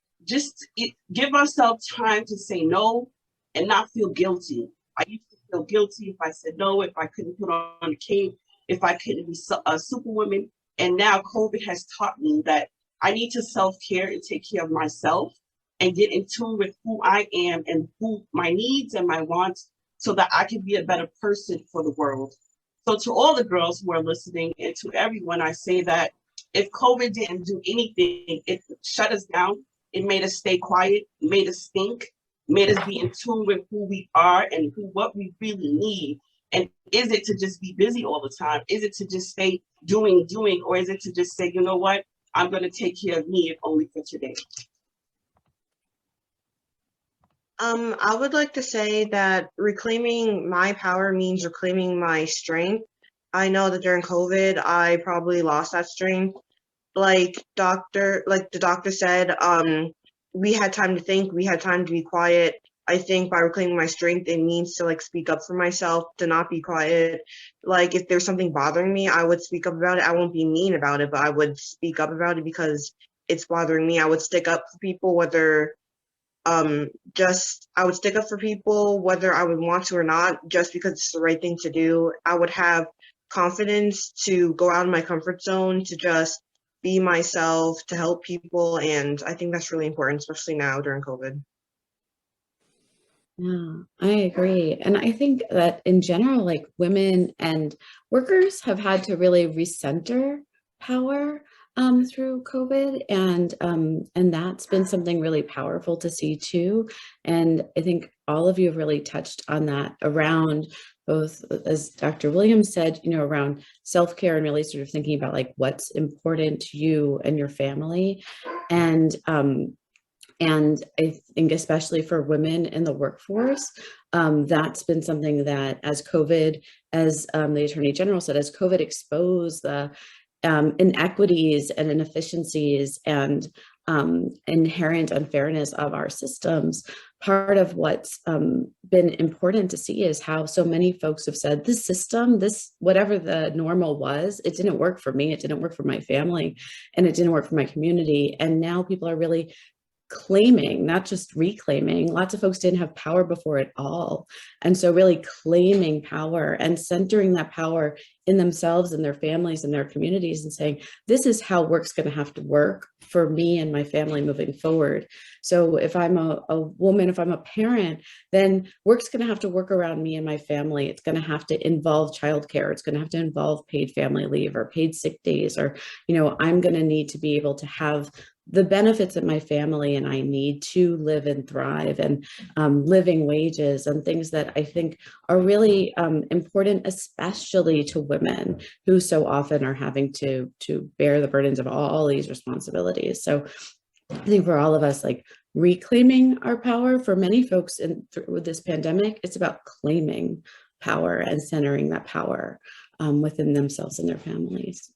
give myself time to say no and not feel guilty. I used to feel guilty if I said no, if I couldn't put on a cape, if I couldn't be a superwoman. And now COVID has taught me that I need to self-care and take care of myself and get in tune with who I am and who my needs and my wants so that I can be a better person for the world. So to all the girls who are listening and to everyone, I say that if COVID didn't do anything, it shut us down. It made us stay quiet, made us think, made us be in tune with who we are and what we really need. And is it to just be busy all the time? Is it to just stay doing, or is it to just say, you know what, I'm going to take care of me if only for today? I would like to say that reclaiming my power means reclaiming my strength. I know that during COVID, I probably lost that strength. Like the doctor said, we had time to think, we had time to be quiet. I think by reclaiming my strength, it means to speak up for myself, to not be quiet. If there's something bothering me, I would speak up about it. I won't be mean about it, but I would speak up about it because it's bothering me. I would stick up for people, whether I would stick up for people whether I would want to or not, just because it's the right thing to do. I would have confidence to go out of my comfort zone, to just be myself, to help people, and I think that's really important, especially now during COVID. Yeah, I agree. And I think that in general, like women and workers have had to really recenter power through COVID, and that's been something really powerful to see too. And I think all of you have really touched on that around both, as Dr. Williams said, you know, around self-care and really sort of thinking about like what's important to you and your family. And I think especially for women in the workforce, that's been something that as COVID, as the Attorney General said, as COVID exposed the inequities and inefficiencies and inherent unfairness of our systems, part of what's been important to see is how so many folks have said, this system, this whatever the normal was, it didn't work for me, it didn't work for my family, and it didn't work for my community. And now people are really claiming, not just reclaiming. Lots of folks didn't have power before at all. And so really claiming power and centering that power in themselves and their families and their communities and saying, this is how work's going to have to work for me and my family moving forward. So if I'm a woman, if I'm a parent, then work's going to have to work around me and my family. It's going to have to involve childcare. It's going to have to involve paid family leave or paid sick days, or, you know, I'm going to need to be able to have the benefits of my family, and I need to live and thrive, and living wages and things that I think are really important, especially to women who so often are having to bear the burdens of all these responsibilities. So I think for all of us, like reclaiming our power, for many folks with this pandemic, it's about claiming power and centering that power within themselves and their families.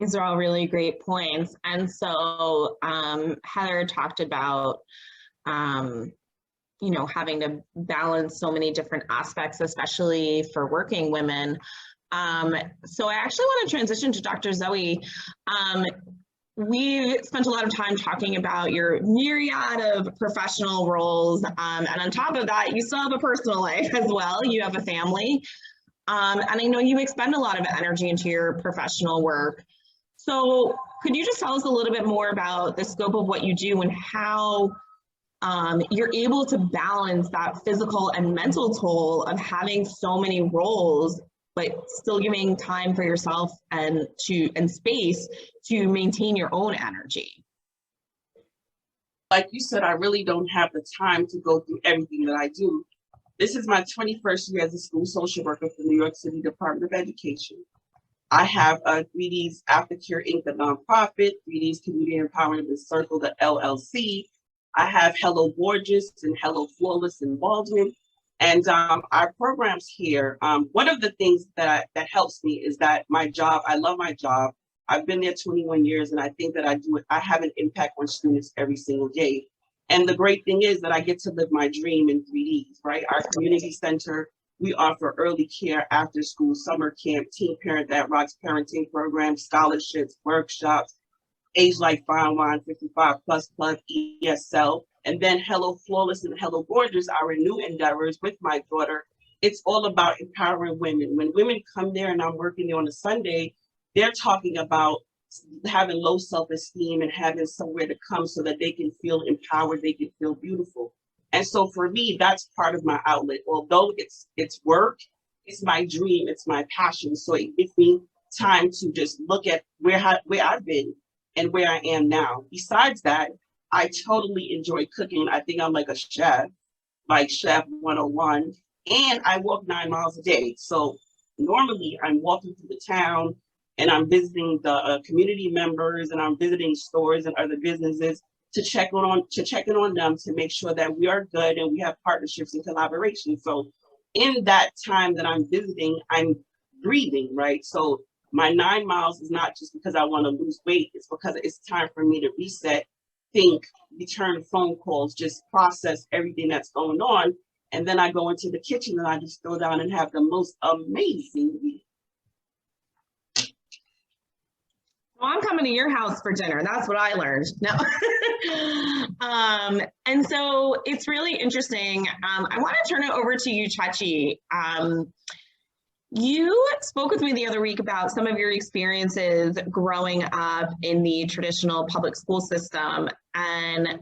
These are all really great points. And so Heather talked about, you know, having to balance so many different aspects, especially for working women. So I actually want to transition to Dr. Zoe. We spent a lot of time talking about your myriad of professional roles. And on top of that, you still have a personal life as well. You have a family. And I know you expend a lot of energy into your professional work. So could you just tell us a little bit more about the scope of what you do and how you're able to balance that physical and mental toll of having so many roles, but still giving time for yourself and space to maintain your own energy? Like you said, I really don't have the time to go through everything that I do. This is my 21st year as a school social worker for New York City Department of Education. I have 3D's Aftercare Inc., the nonprofit, 3D's Community Empowerment Circle, the LLC. I have Hello Gorgeous and Hello Flawless in Baldwin. And our programs here, one of the things that helps me is that my job, I love my job. I've been there 21 years, and I think that I have an impact on students every single day. And the great thing is that I get to live my dream in 3Ds, right? Our community center, we offer early care, after school, summer camp, Teen Parent That Rocks parenting programs, scholarships, workshops, Age Like Fine Wine, 55 plus ESL, and then Hello Flawless and Hello Gorgeous, our new endeavors with my daughter. It's all about empowering women. When women come there and I'm working there on a Sunday, they're talking about having low self-esteem and having somewhere to come so that they can feel empowered, they can feel beautiful. And so for me, that's part of my outlet. Although it's work, it's my dream, it's my passion. So it gives me time to just look at where I've been and where I am now. Besides that, I totally enjoy cooking. I think I'm like a chef, like Chef 101. And I walk 9 miles a day. So normally I'm walking through the town and I'm visiting the community members, and I'm visiting stores and other businesses to check in on them to make sure that we are good and we have partnerships and collaboration. So in that time that I'm visiting, I'm breathing, right? So my 9 miles is not just because I want to lose weight, it's because it's time for me to reset, think, return phone calls, just process everything that's going on. And then I go into the kitchen and I just throw down and have the most amazing meal. Well, I'm coming to your house for dinner. That's what I learned. No. And so it's really interesting. I want to turn it over to you, Chachi. You spoke with me the other week about some of your experiences growing up in the traditional public school system. And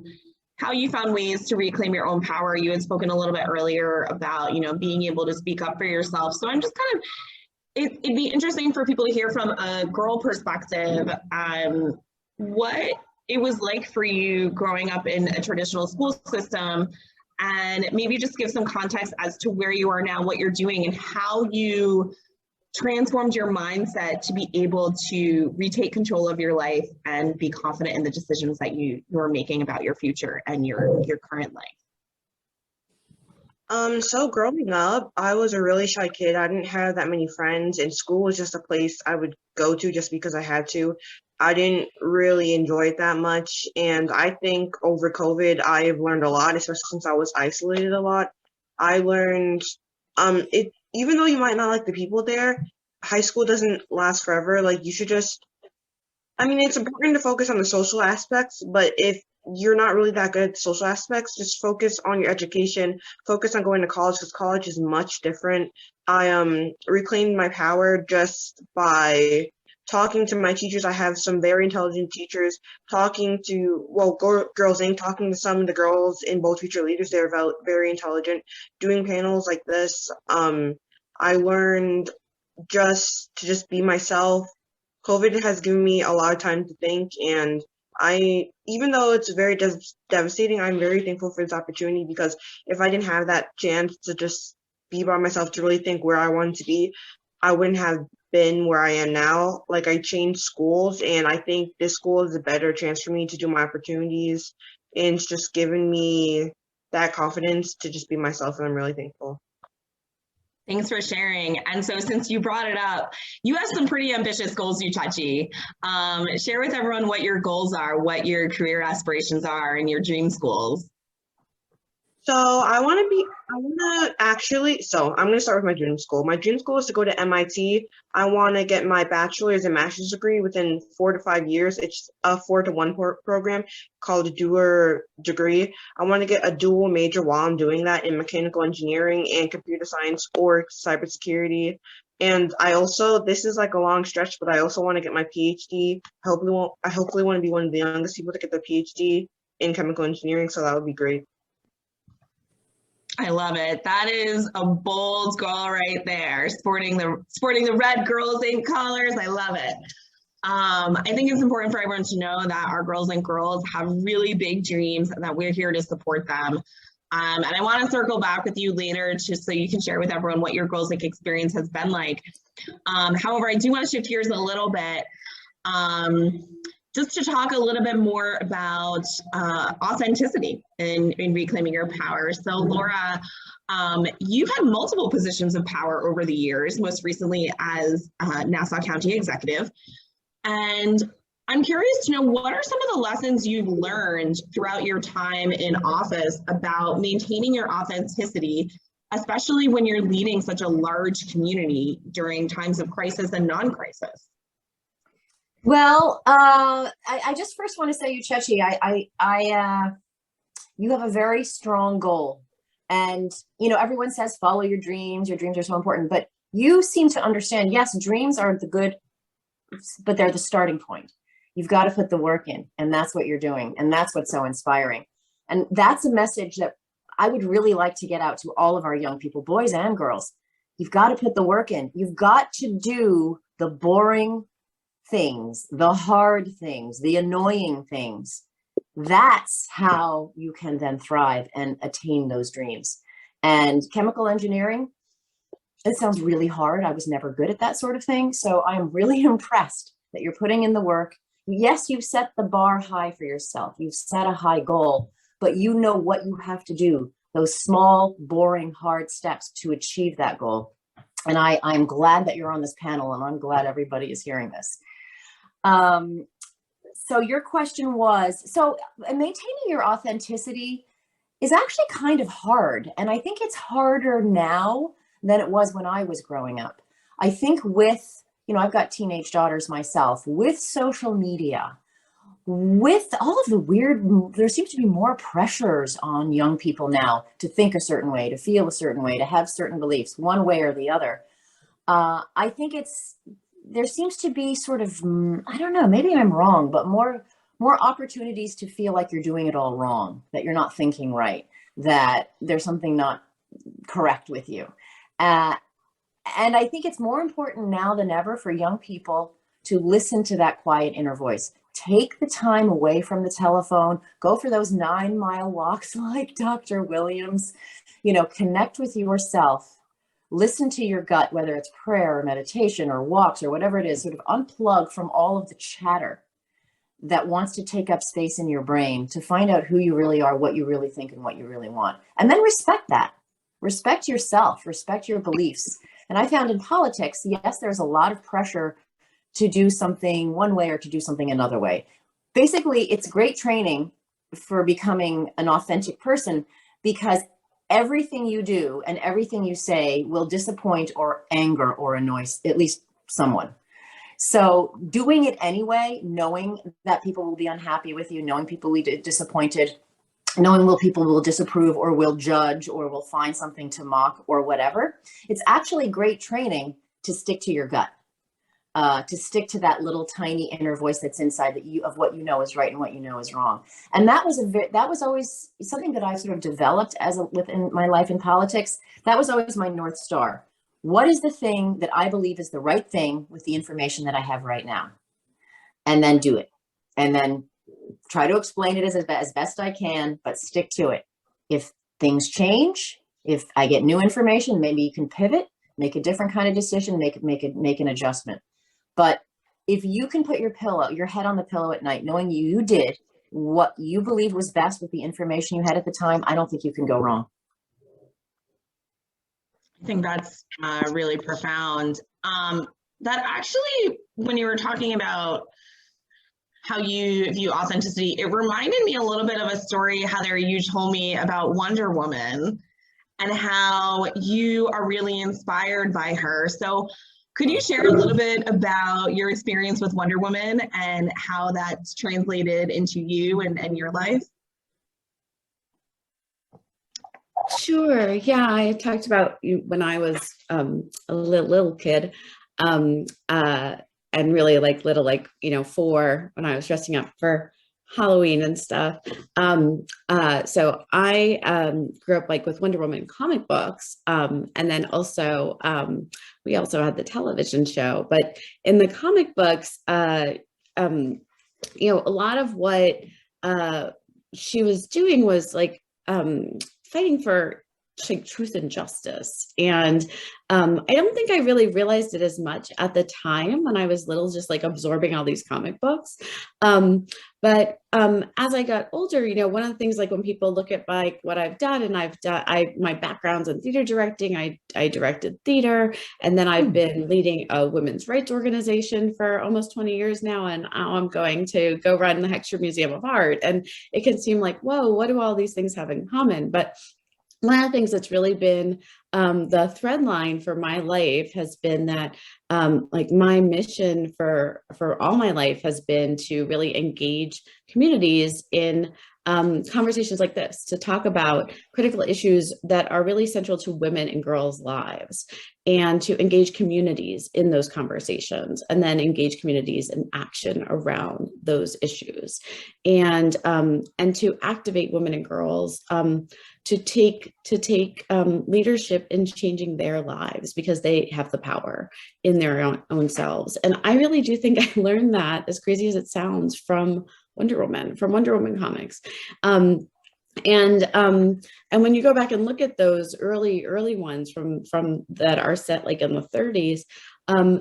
how you found ways to reclaim your own power. You had spoken a little bit earlier about, being able to speak up for yourself. So I'm just kind of, it'd be interesting for people to hear from a girl perspective, what it was like for you growing up in a traditional school system, and maybe just give some context as to where you are now, what you're doing, and how you transformed your mindset to be able to retake control of your life and be confident in the decisions that you're making about your future and your current life. So growing up, I was a really shy kid. I didn't have that many friends, and school was just a place I would go to just because I had to. I didn't really enjoy it that much, and I think over COVID, I've learned a lot, especially since I was isolated a lot. I learned, even though you might not like the people there, high school doesn't last forever. Like, you should just, it's important to focus on the social aspects, but if you're not really that good at social aspects, just focus on your education, focus on going to college, because college is much different. I reclaimed my power just by talking to my teachers. I have some very intelligent teachers, talking to, Girls Inc., talking to some of the girls in Bold Future Leaders. They're very intelligent, doing panels like this. I learned just to be myself. COVID has given me a lot of time to think, and even though it's very devastating, I'm very thankful for this opportunity, because if I didn't have that chance to just be by myself, to really think where I wanted to be, I wouldn't have been where I am now. Like, I changed schools, and I think this school is a better chance for me to do my opportunities, and it's just given me that confidence to just be myself, and I'm really thankful. Thanks for sharing. And so, since you brought it up, you have some pretty ambitious goals, Uchachi. Share with everyone what your goals are, what your career aspirations are, and your dream schools. So I'm going to start with my dream school. My dream school is to go to MIT. I want to get my bachelor's and master's degree within 4 to 5 years. It's a 4-to-1 program called a dual degree. I want to get a dual major while I'm doing that in mechanical engineering and computer science or cybersecurity. And this is like a long stretch, but I also want to get my PhD. I hopefully want to be one of the youngest people to get their PhD in chemical engineering, so that would be great. I love it. That is a bold goal right there. Sporting the red Girls Inc. colors. I love it. I think it's important for everyone to know that our Girls Inc. girls have really big dreams and that we're here to support them. And I want to circle back with you later just so you can share with everyone what your Girls Inc. experience has been like. However, I do want to shift gears a little bit. Just to talk a little bit more about authenticity in reclaiming your power. So Laura, you've had multiple positions of power over the years, most recently as Nassau County Executive. And I'm curious to know, what are some of the lessons you've learned throughout your time in office about maintaining your authenticity, especially when you're leading such a large community during times of crisis and non-crisis? Well, I just first want to say, Uchechi, you have a very strong goal, and everyone says follow your dreams are so important, but you seem to understand, yes, dreams are but they're the starting point. You've got to put the work in, and that's what you're doing, and that's what's so inspiring. And that's a message that I would really like to get out to all of our young people, boys and girls. You've got to put the work in. You've got to do the boring things, the hard things, the annoying things. That's how you can then thrive and attain those dreams. And chemical engineering, it sounds really hard. I was never good at that sort of thing. So I'm really impressed that you're putting in the work. Yes, you've set the bar high for yourself. You've set a high goal, but you know what you have to do, those small, boring, hard steps to achieve that goal. And I'm glad that you're on this panel, and I'm glad everybody is hearing this. So your question was, maintaining your authenticity is actually kind of hard. And I think it's harder now than it was when I was growing up. I think with, I've got teenage daughters myself, with social media, with all of the there seems to be more pressures on young people now to think a certain way, to feel a certain way, to have certain beliefs, one way or the other. I think there seems to be sort of, I don't know, maybe I'm wrong, but more more opportunities to feel like you're doing it all wrong, that you're not thinking right, that there's something not correct with you. And I think it's more important now than ever for young people to listen to that quiet inner voice. Take the time away from the telephone, go for those 9-mile walks like Dr. Williams, connect with yourself, listen to your gut, whether it's prayer or meditation or walks or whatever it is, sort of unplug from all of the chatter that wants to take up space in your brain to find out who you really are, what you really think, and what you really want. And then respect that. Respect yourself, respect your beliefs. And I found in politics, yes, there's a lot of pressure to do something one way or to do something another way. Basically, it's great training for becoming an authentic person, because everything you do and everything you say will disappoint or anger or annoy at least someone. So doing it anyway, knowing that people will be unhappy with you, knowing people will be disappointed, knowing people will disapprove or will judge or will find something to mock or whatever, it's actually great training to stick to your gut. To stick to that little tiny inner voice that's inside of what you know is right and what you know is wrong. And that was always something that I sort of developed within my life in politics. That was always my North Star. What is the thing that I believe is the right thing with the information that I have right now? And then do it. And then try to explain it as best I can, but stick to it. If things change, if I get new information, maybe you can pivot, make a different kind of decision, make an adjustment. But if you can put your head on the pillow at night, knowing you did what you believed was best with the information you had at the time, I don't think you can go wrong. I think that's really profound. That actually, when you were talking about how you view authenticity, it reminded me a little bit of a story, Heather, you told me about Wonder Woman and how you are really inspired by her. So could you share a little bit about your experience with Wonder Woman and how that's translated into you and your life? Sure. Yeah, I talked about when I was a little kid, and really little, 4, when I was dressing up for Halloween and stuff. So I grew up with Wonder Woman comic books, and then also we also had the television show. But in the comic books, a lot of what she was doing was fighting for truth and justice. And I don't think I really realized it as much at the time when I was little, just absorbing all these comic books. But as I got older, one of the things, when people look at what I've done, and my background's in theater directing, I directed theater, and then I've been leading a women's rights organization for almost 20 years now. And now I'm going to go run the Heckscher Museum of Art. And it can seem like, whoa, what do all these things have in common? But one of the things that's really been the thread line for my life has been that my mission for all my life has been to really engage communities in conversations like this, to talk about critical issues that are really central to women and girls' lives, and to engage communities in those conversations, and then engage communities in action around those issues, and to activate women and girls to take leadership in changing their lives, because they have the power in their own selves. And I really do think I learned that, as crazy as it sounds, from Wonder Woman comics. And when you go back and look at those early ones from that are set in the 30s,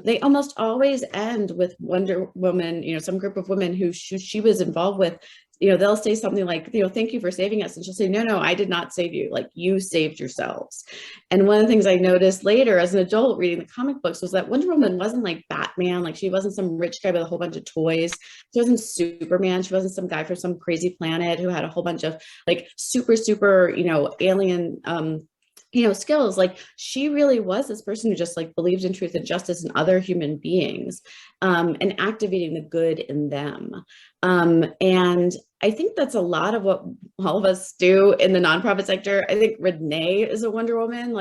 they almost always end with Wonder Woman, some group of women who she was involved with. They'll say something like, thank you for saving us. And she'll say, no, I did not save you. You saved yourselves. And one of the things I noticed later as an adult reading the comic books was that Wonder Woman wasn't like Batman. She wasn't some rich guy with a whole bunch of toys. She wasn't Superman. She wasn't some guy from some crazy planet who had a whole bunch of super, alien, skills. She really was this person who just believed in truth and justice in other human beings, and activating the good in them. And I think that's a lot of what all of us do in the nonprofit sector. I think Renee is a Wonder Woman,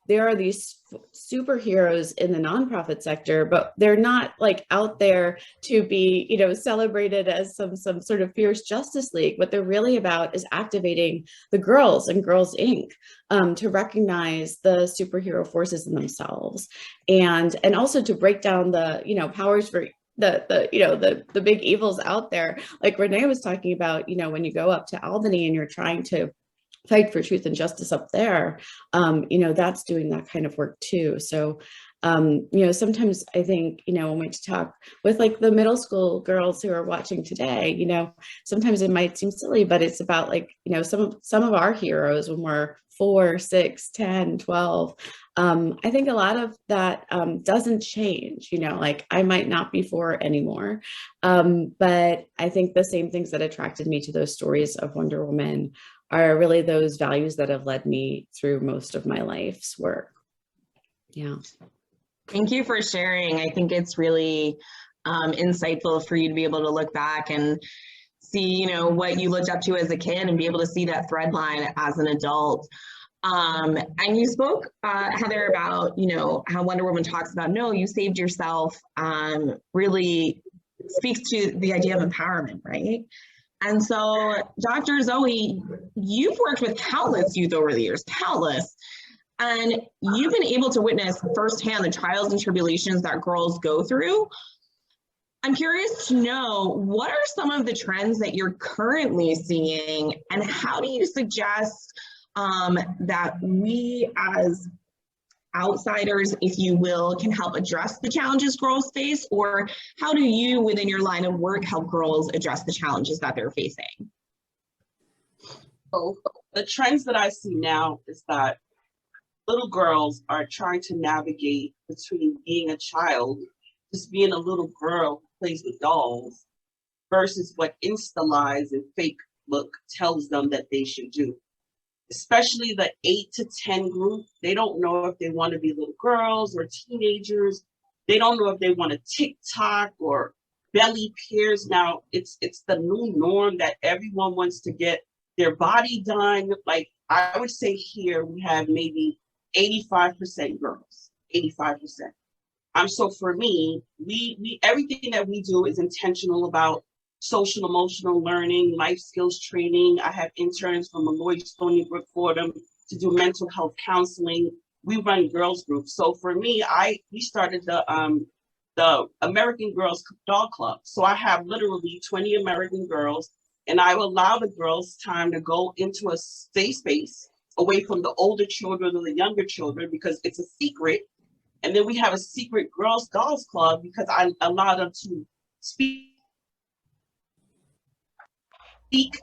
there are these superheroes in the nonprofit sector, but they're not like out there to be, you know, celebrated as some sort of fierce Justice League. What they're really about is activating the girls and Girls Inc. To recognize the superhero forces in themselves, and also to break down the, you know, powers for the big evils out there. Like Renee was talking about, you know, when you go up to Albany and you're trying to fight for truth and justice up there, you know, that's doing that kind of work too. So, you know, sometimes I think, you know, when we talk with like the middle school girls who are watching today, you know, sometimes it might seem silly, but it's about like, you know, some of our heroes when we're 4, 6, 10, 12. I think a lot of that doesn't change, you know, like I might not be 4 anymore. But I think the same things that attracted me to those stories of Wonder Woman are really those values that have led me through most of my life's work. Yeah. Thank you for sharing. I think it's really insightful for you to be able to look back and see, you know, what you looked up to as a kid and be able to see that thread line as an adult. And you spoke, Heather, about, you know, how Wonder Woman talks about, no, you saved yourself, really speaks to the idea of empowerment, right? And so, Dr. Zoe, you've worked with countless youth over the years, countless, and you've been able to witness firsthand the trials and tribulations that girls go through. I'm curious to know, what are some of the trends that you're currently seeing, and how do you suggest that we as outsiders, if you will, can help address the challenges girls face? Or how do you, within your line of work, help girls address the challenges that they're facing? So the trends that I see now is that little girls are trying to navigate between being a child, just being a little girl who plays with dolls, versus what Insta lies and Facebook tells them that they should do. Especially the 8 to 10 group, they don't know if they want to be little girls or teenagers. They don't know if they want to TikTok or belly pierce. Now it's the new norm that everyone wants to get their body done. Like I would say here we have maybe 85% girls, 85%. So for me, we everything that we do is intentional about social emotional learning, life skills training. I have interns from Lloyd Stony Brook Fordham to do mental health counseling. We run girls groups. So for me, we started the American Girls Doll Club. So I have literally 20 American girls, and I will allow the girls time to go into a safe space away from the older children or the younger children, because it's a secret. And then we have a secret Girls Dolls Club because I allow them to speak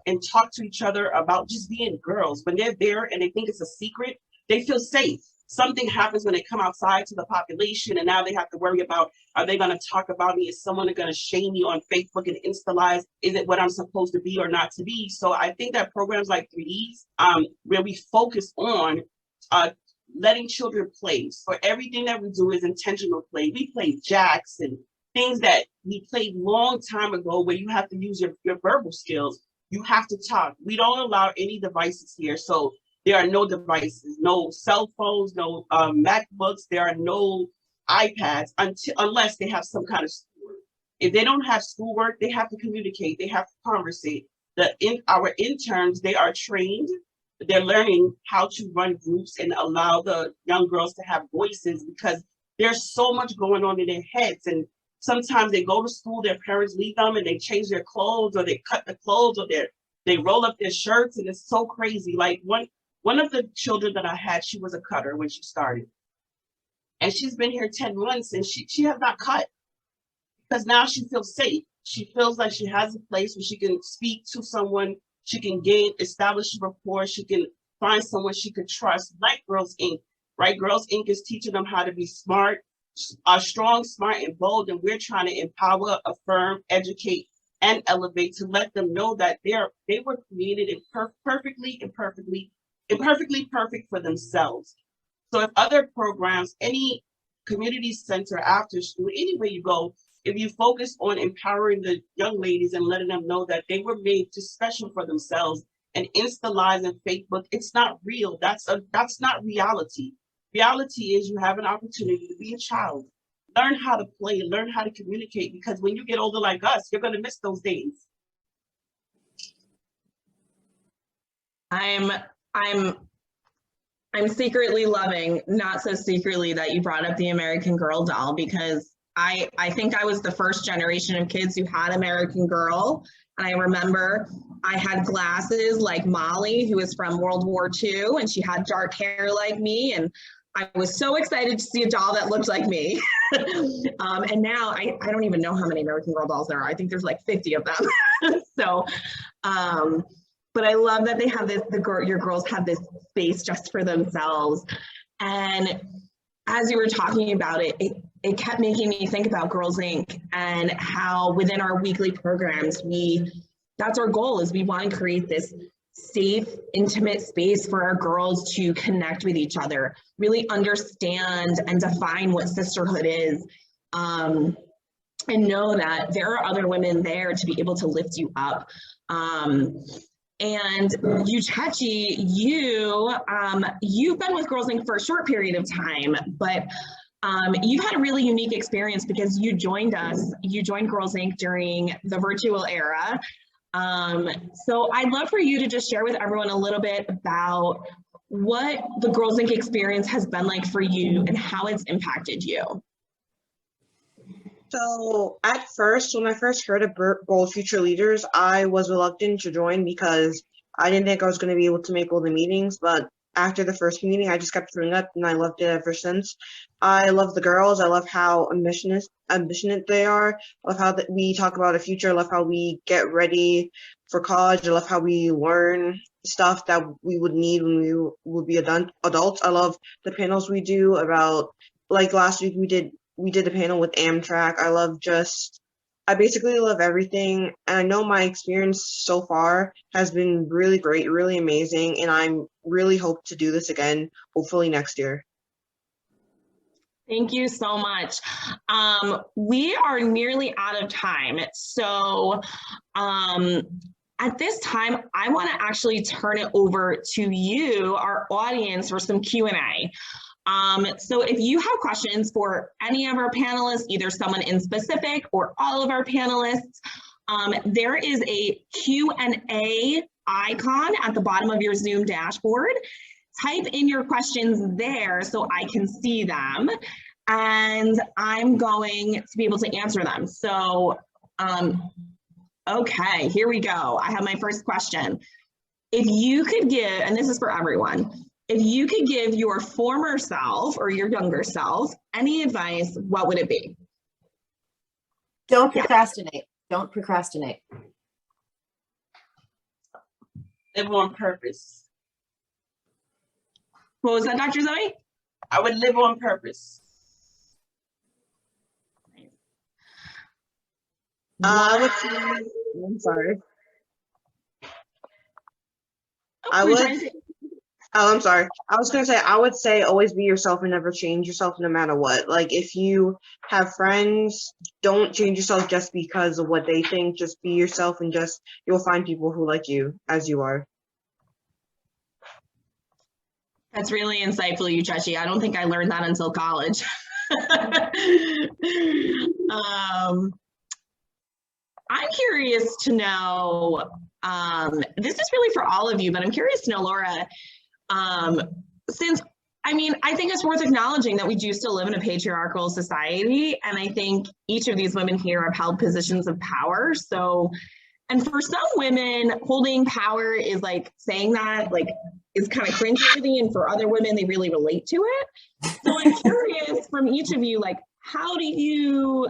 and talk to each other about just being girls. When they're there and they think it's a secret, they feel safe. Something happens when they come outside to the population, and now they have to worry about, are they going to talk about me? Is someone going to shame me on Facebook and Insta lives? Is it what I'm supposed to be or not to be? So I think that programs like 3Ds, where we focus on letting children play. So everything that we do is intentional play. We play jacks and things that we played long time ago, where you have to use your verbal skills. You have to talk. We don't allow any devices here. So there are no devices, no cell phones, no MacBooks. There are no iPads unless they have some kind of schoolwork. If they don't have schoolwork, they have to communicate. They have to conversate. Our interns, they are trained. They're learning how to run groups and allow the young girls to have voices, because there's so much going on in their heads. And sometimes they go to school, their parents leave them and they change their clothes, or they cut the clothes, or they roll up their shirts, and it's so crazy. Like one of the children that I had, she was a cutter when she started. And she's been here 10 months and she has not cut, because now she feels safe. She feels like she has a place where she can speak to someone, she can establish a rapport, she can find someone she could trust, like Girls Inc., right? Girls Inc. is teaching them how to be smart, strong, smart, and bold, and we're trying to empower, affirm, educate, and elevate to let them know that they were created perfectly perfect for themselves. So if other programs, any community center, after school, anywhere you go, if you focus on empowering the young ladies and letting them know that they were made just special for themselves, and Insta lives and Facebook, it's not real. That's not reality. Reality is you have an opportunity to be a child. Learn how to play, learn how to communicate, because when you get older like us, you're going to miss those days. I'm secretly loving, not so secretly, that you brought up the American Girl doll, because I think I was the first generation of kids who had American Girl. And I remember I had glasses like Molly, who was from World War II, and she had dark hair like me. And I was so excited to see a doll that looked like me. And now I don't even know how many American Girl dolls there are. I think there's like 50 of them. So, but I love that they have this, your girls have this space just for themselves. And as you were talking about it, it kept making me think about Girls Inc. and how within our weekly programs, that's our goal, is we want to create this safe, intimate space for our girls to connect with each other, really understand and define what sisterhood is, and know that there are other women there to be able to lift you up. And you, Chachi, you've been with Girls Inc. for a short period of time, but you've had a really unique experience because you joined Girls Inc. during the virtual era. So I'd love for you to just share with everyone a little bit about what the Girls Inc. experience has been like for you and how it's impacted you. So at first, when I first heard of Bold Future Leaders, I was reluctant to join because I didn't think I was going to be able to make all the meetings. But after the first meeting, I just kept showing up, and I loved it ever since. I love the girls. I love how ambitious they are. I love how we talk about the future. I love how we get ready for college. I love how we learn stuff that we would need when we would be adults. I love the panels we do about, like last week we did a panel with Amtrak. I basically love everything. And I know my experience so far has been really great, really amazing. And I really hope to do this again, hopefully next year. Thank you so much. We are nearly out of time. So at this time, I want to actually turn it over to you, our audience, for some Q&A. So if you have questions for any of our panelists, either someone in specific or all of our panelists, there is a Q&A icon at the bottom of your Zoom dashboard. Type in your questions there so I can see them, and I'm going to be able to answer them. So, okay, here we go. I have my first question. If you could give, and this is for everyone, if you could give your former self or your younger self any advice, what would it be? Don't procrastinate. Don't procrastinate. Live on purpose. What was that, Dr. Zoe? I would live on purpose. I'm sorry. I'm sorry. I was going to say, I would say always be yourself and never change yourself no matter what. Like, if you have friends, don't change yourself just because of what they think. Just be yourself, and you'll find people who like you as you are. That's really insightful, you, Chachi. I don't think I learned that until college. I'm curious to know, this is really for all of you, but I'm curious to know, Laura, since, I mean, I think it's worth acknowledging that we do still live in a patriarchal society, and I think each of these women here have held positions of power. So, and for some women, holding power is like saying that, like, is kind of cringeworthy, and for other women, they really relate to it. So I'm curious from each of you, like, how do you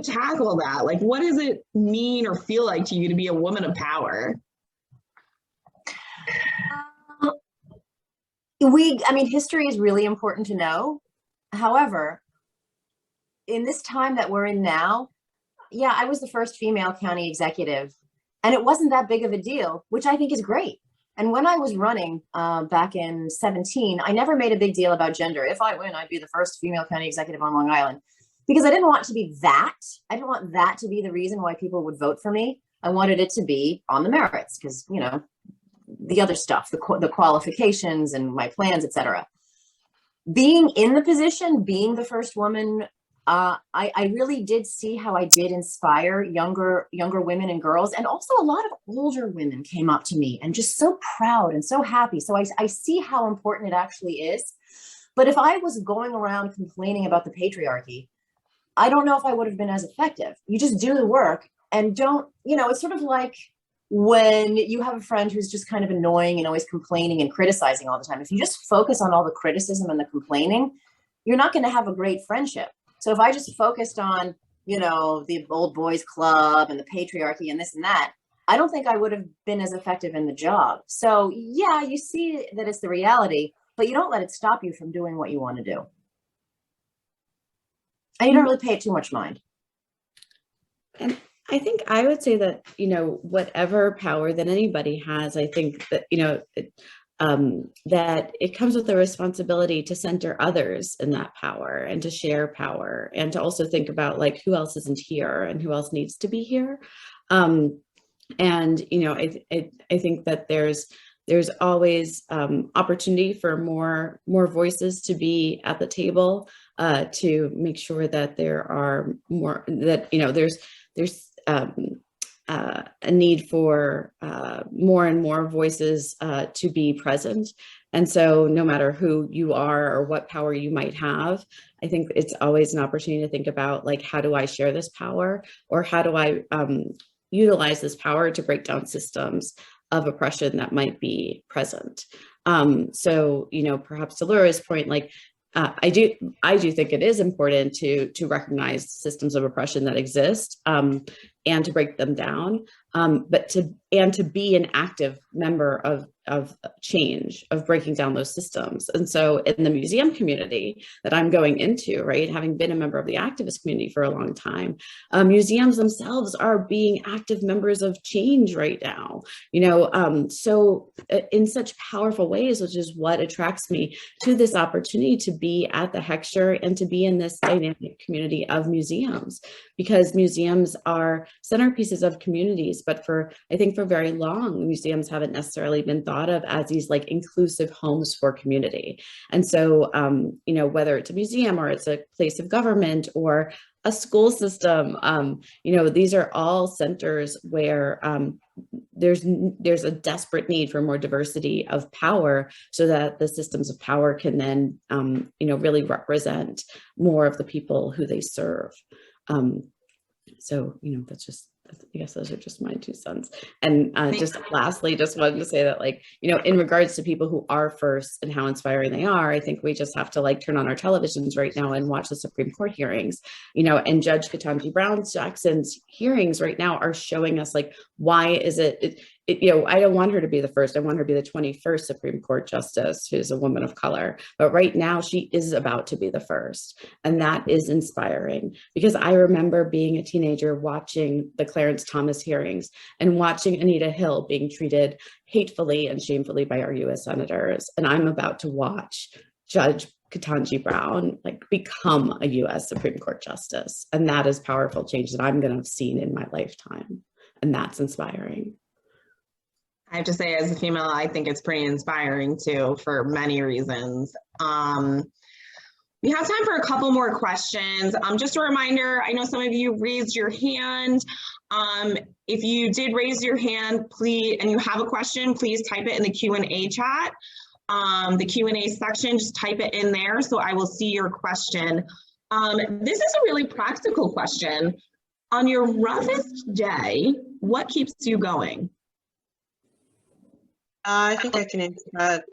tackle that? Like, what does it mean or feel like to you to be a woman of power? I mean, history is really important to know. However, in this time that we're in now, yeah, I was the first female county executive, and it wasn't that big of a deal, which I think is great. And when I was running back in 2017, I never made a big deal about gender. If I win, I'd be the first female county executive on Long Island, because I didn't want to be that. I didn't want that to be the reason why people would vote for me. I wanted it to be on the merits, because, you know, the other stuff, the qualifications and my plans, etc. being in the position, being the first woman, I really did see how I did inspire younger women and girls, and also a lot of older women came up to me and just so proud and so happy. So I see how important it actually is. But if I was going around complaining about the patriarchy, I don't know if I would have been as effective. You just do the work and don't, it's sort of like when you have a friend who's just kind of annoying and always complaining and criticizing all the time. If you just focus on all the criticism and the complaining, you're not going to have a great friendship. So if I just focused on, the old boys club and the patriarchy and this and that, I don't think I would have been as effective in the job. So yeah, you see that it's the reality, but you don't let it stop you from doing what you want to do. And you don't really pay it too much mind. And I think I would say that, whatever power that anybody has, I think that, that it comes with the responsibility to center others in that power and to share power and to also think about like who else isn't here and who else needs to be here. I think that there's always opportunity for more voices to be at the table, to make sure that there are more, that there's a need for more and more voices to be present. And so no matter who you are or what power you might have, I think it's always an opportunity to think about like, how do I share this power, or how do I utilize this power to break down systems of oppression that might be present. So, perhaps to Laura's point, like, I do think it is important to recognize systems of oppression that exist, and to break them down, but to be an active member of change, of breaking down those systems. And so in the museum community that I'm going into, right, having been a member of the activist community for a long time, museums themselves are being active members of change right now, so in such powerful ways, which is what attracts me to this opportunity to be at the Heckscher and to be in this dynamic community of museums, because museums are centerpieces of communities, but I think for very long, museums haven't necessarily been thought of as these like inclusive homes for community. And so, whether it's a museum or it's a place of government or a school system, these are all centers where there's a desperate need for more diversity of power, so that the systems of power can then, really represent more of the people who they serve. So, I guess those are just my 2 cents. And just lastly, just wanted to say that, like, in regards to people who are first and how inspiring they are, I think we just have to like turn on our televisions right now and watch the Supreme Court hearings, and Judge Ketanji Brown Jackson's hearings right now are showing us like, why is it I don't want her to be the first. I want her to be the 21st Supreme Court justice who's a woman of color. But right now she is about to be the first. And that is inspiring, because I remember being a teenager watching the Clarence Thomas hearings and watching Anita Hill being treated hatefully and shamefully by our US senators. And I'm about to watch Judge Ketanji Brown like become a US Supreme Court justice. And that is powerful change that I'm going to have seen in my lifetime. And that's inspiring. I have to say, as a female, I think it's pretty inspiring too, for many reasons. We have time for a couple more questions. Just a reminder, I know some of you raised your hand. If you did raise your hand, please, and you have a question, please type it in the Q&A chat. The Q&A section, just type it in there so I will see your question. This is a really practical question. On your roughest day, what keeps you going? I think I can answer that.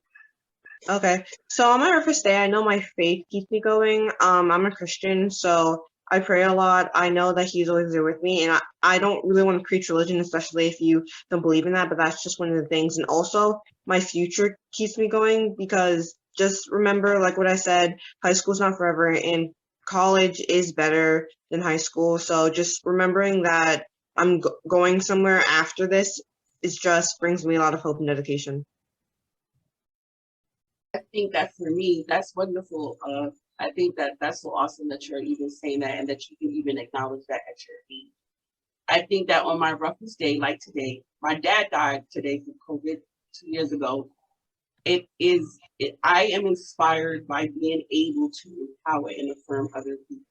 Okay, so on my roughest day, I know my faith keeps me going. I'm a Christian, so I pray a lot. I know that he's always there with me, and I don't really want to preach religion, especially if you don't believe in that, but that's just one of the things. And also, my future keeps me going, because just remember, like what I said, high school's not forever, and college is better than high school. So just remembering that I'm going somewhere after this is just brings me a lot of hope and dedication. I think that for me, that's wonderful. I think that that's so awesome that you're even saying that, and that you can even acknowledge that at your age. I think that on my roughest day, like today, my dad died today from COVID 2 years ago. I am inspired by being able to empower and affirm other people.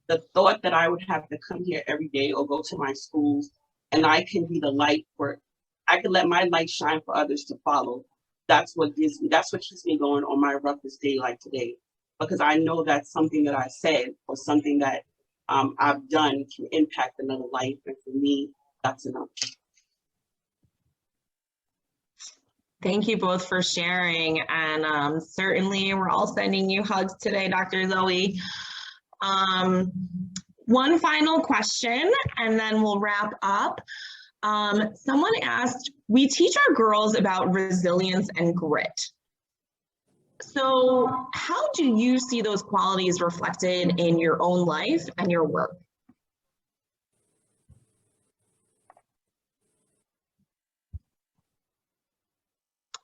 The thought that I would have to come here every day or go to my schools and I can be the light I can let my light shine for others to follow. That's what keeps me going on my roughest day like today, because I know that's something that I said or something that I've done can impact another life. And for me, that's enough. Thank you both for sharing. And certainly we're all sending you hugs today, Dr. Zoe. One final question, and then we'll wrap up. Someone asked, we teach our girls about resilience and grit. So how do you see those qualities reflected in your own life and your work?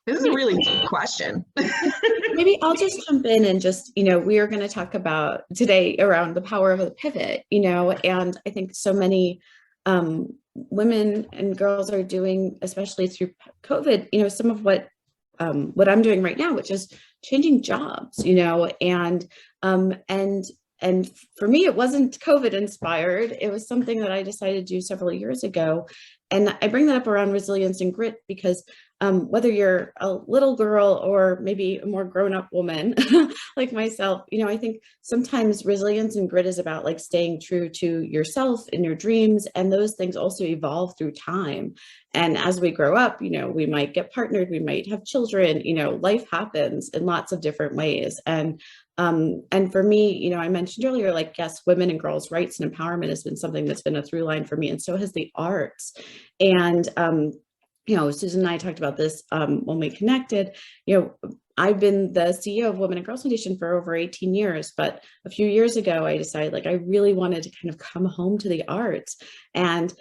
This is a really deep question. Maybe I'll just jump in and just, we are going to talk about today around the power of the pivot, and I think so many women and girls are doing, especially through COVID, some of what I'm doing right now, which is changing jobs, and for me, it wasn't COVID inspired. It was something that I decided to do several years ago. And I bring that up around resilience and grit because whether you're a little girl or maybe a more grown-up woman like myself, I think sometimes resilience and grit is about like staying true to yourself and your dreams. And those things also evolve through time. And as we grow up, we might get partnered, we might have children, life happens in lots of different ways. And for me, I mentioned earlier, like, yes, women and girls' rights and empowerment has been something that's been a through line for me, and so has the arts. And, Susan and I talked about this when we connected. I've been the CEO of Women and Girls Foundation for over 18 years, but a few years ago, I decided like I really wanted to kind of come home to the arts. And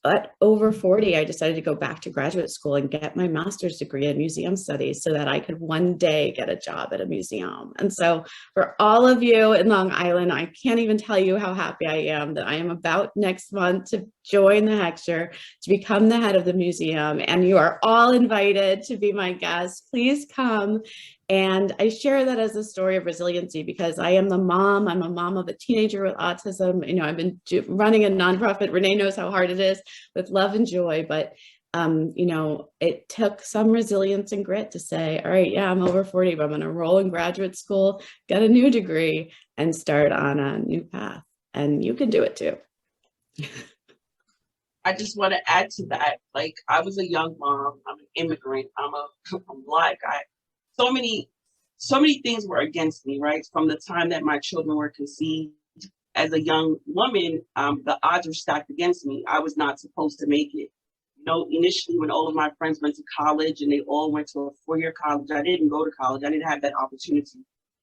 at over 40, I decided to go back to graduate school and get my master's degree in museum studies so that I could one day get a job at a museum. And so for all of you in Long Island, I can't even tell you how happy I am that I am about next month to join the Heckscher, to become the head of the museum. And you are all invited to be my guests. Please come. And I share that as a story of resiliency because I am I'm a mom of a teenager with autism. I've been running a nonprofit. Renee knows how hard it is, with love and joy. But, it took some resilience and grit to say, all right, yeah, I'm over 40, but I'm going to enroll in graduate school, get a new degree, and start on a new path. And you can do it too. I just want to add to that. Like, I was a young mom. I'm an immigrant. I'm Black. So many things were against me, right? From the time that my children were conceived, as a young woman, the odds were stacked against me. I was not supposed to make it. Initially when all of my friends went to college and they all went to a four-year college, I didn't go to college. I didn't have that opportunity.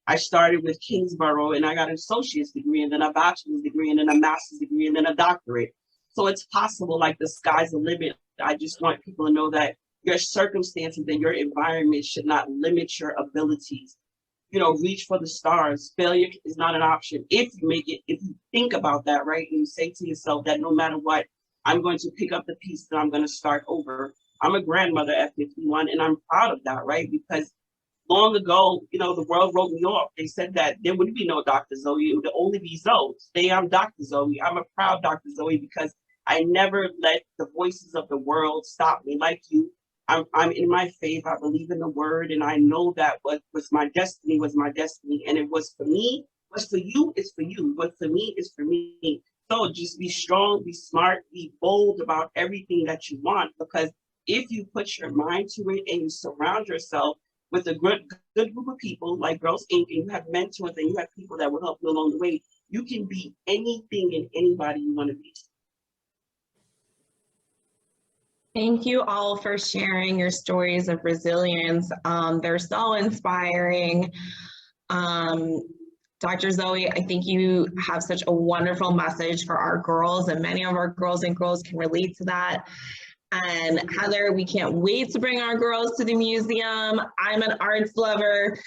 I started with Kingsborough and I got an associate's degree and then a bachelor's degree and then a master's degree and then a doctorate. So it's possible, like the sky's the limit. I just want people to know that your circumstances and your environment should not limit your abilities. Reach for the stars. Failure is not an option. If you make it, if you think about that, right, and you say to yourself that no matter what, I'm going to pick up the piece and I'm going to start over. I'm a grandmother at 51 and I'm proud of that, right? Because long ago, the world wrote me off. They said that there would be no Dr. Zoe. It would only be Zoe. Today I'm Dr. Zoe. I'm a proud Dr. Zoe because I never let the voices of the world stop me like you. I'm in my faith. I believe in the word, and I know that what was my destiny was my destiny, and it was for me. What's for you is for you. What for me is for me. So just be strong, be smart, be bold about everything that you want, because if you put your mind to it and you surround yourself with a good group of people like Girls Inc., and you have mentors and you have people that will help you along the way, you can be anything and anybody you want to be. Thank you all for sharing your stories of resilience. They're so inspiring. Dr. Zoe, I think you have such a wonderful message for our girls, and many of our girls and girls can relate to that. And Heather, we can't wait to bring our girls to the museum. I'm an arts lover.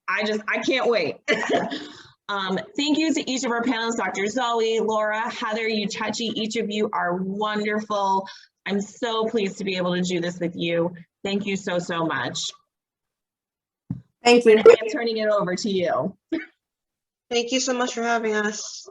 I can't wait. Thank you to each of our panelists, Dr. Zoe, Laura, Heather, Uchechi. Each of you are wonderful. I'm so pleased to be able to do this with you. Thank you so, so much. Thank you. Renee, I'm turning it over to you. Thank you so much for having us.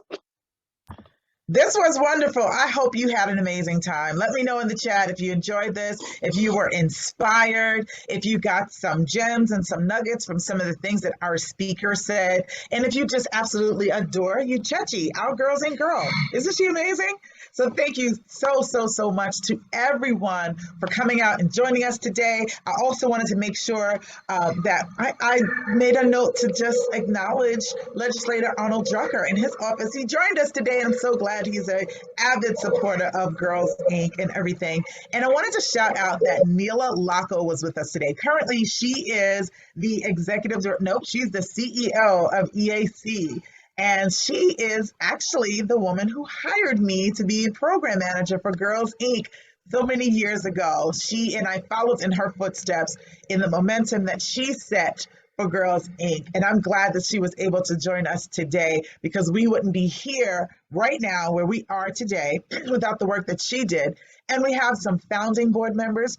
This was wonderful. I hope you had an amazing time. Let me know in the chat if you enjoyed this, if you were inspired, if you got some gems and some nuggets from some of the things that our speaker said, and if you just absolutely adore Uchechi, our Girls Inc. girl. Isn't she amazing? So thank you so much to everyone for coming out and joining us today. I also wanted to make sure that I made a note to just acknowledge Legislator Arnold Drucker in his office. He joined us today, and I'm so glad he's an avid supporter of Girls Inc. and everything. And I wanted to shout out that Neela Locko was with us today. Currently, she is the she's the CEO of EAC. And she is actually the woman who hired me to be program manager for Girls Inc. so many years ago. She and I followed in her footsteps in the momentum that she set for Girls Inc. And I'm glad that she was able to join us today, because we wouldn't be here right now where we are today without the work that she did. And we have some founding board members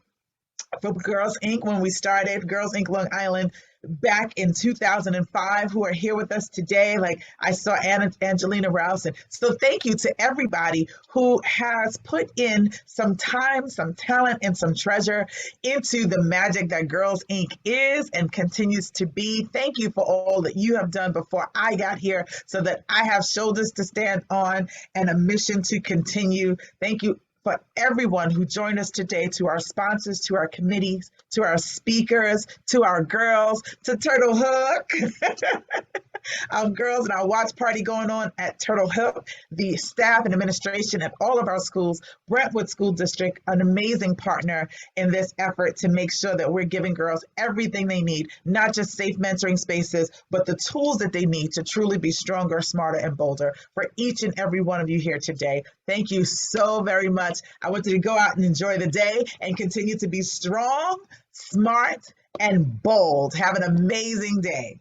for Girls Inc. when we started Girls Inc. Long Island back in 2005 who are here with us today. Like I saw Angelina Rouse. And so thank you to everybody who has put in some time, some talent, and some treasure into the magic that Girls Inc. is and continues to be. Thank you for all that you have done before I got here so that I have shoulders to stand on and a mission to continue. Thank you for everyone who joined us today, to our sponsors, to our committees, to our speakers, to our girls, to Turtle Hook, our girls and our watch party going on at Turtle Hook, the staff and administration at all of our schools, Brentwood School District, an amazing partner in this effort to make sure that we're giving girls everything they need, not just safe mentoring spaces, but the tools that they need to truly be stronger, smarter, and bolder. For each and every one of you here today, thank you so very much. I want you to go out and enjoy the day and continue to be strong, smart, and bold. Have an amazing day.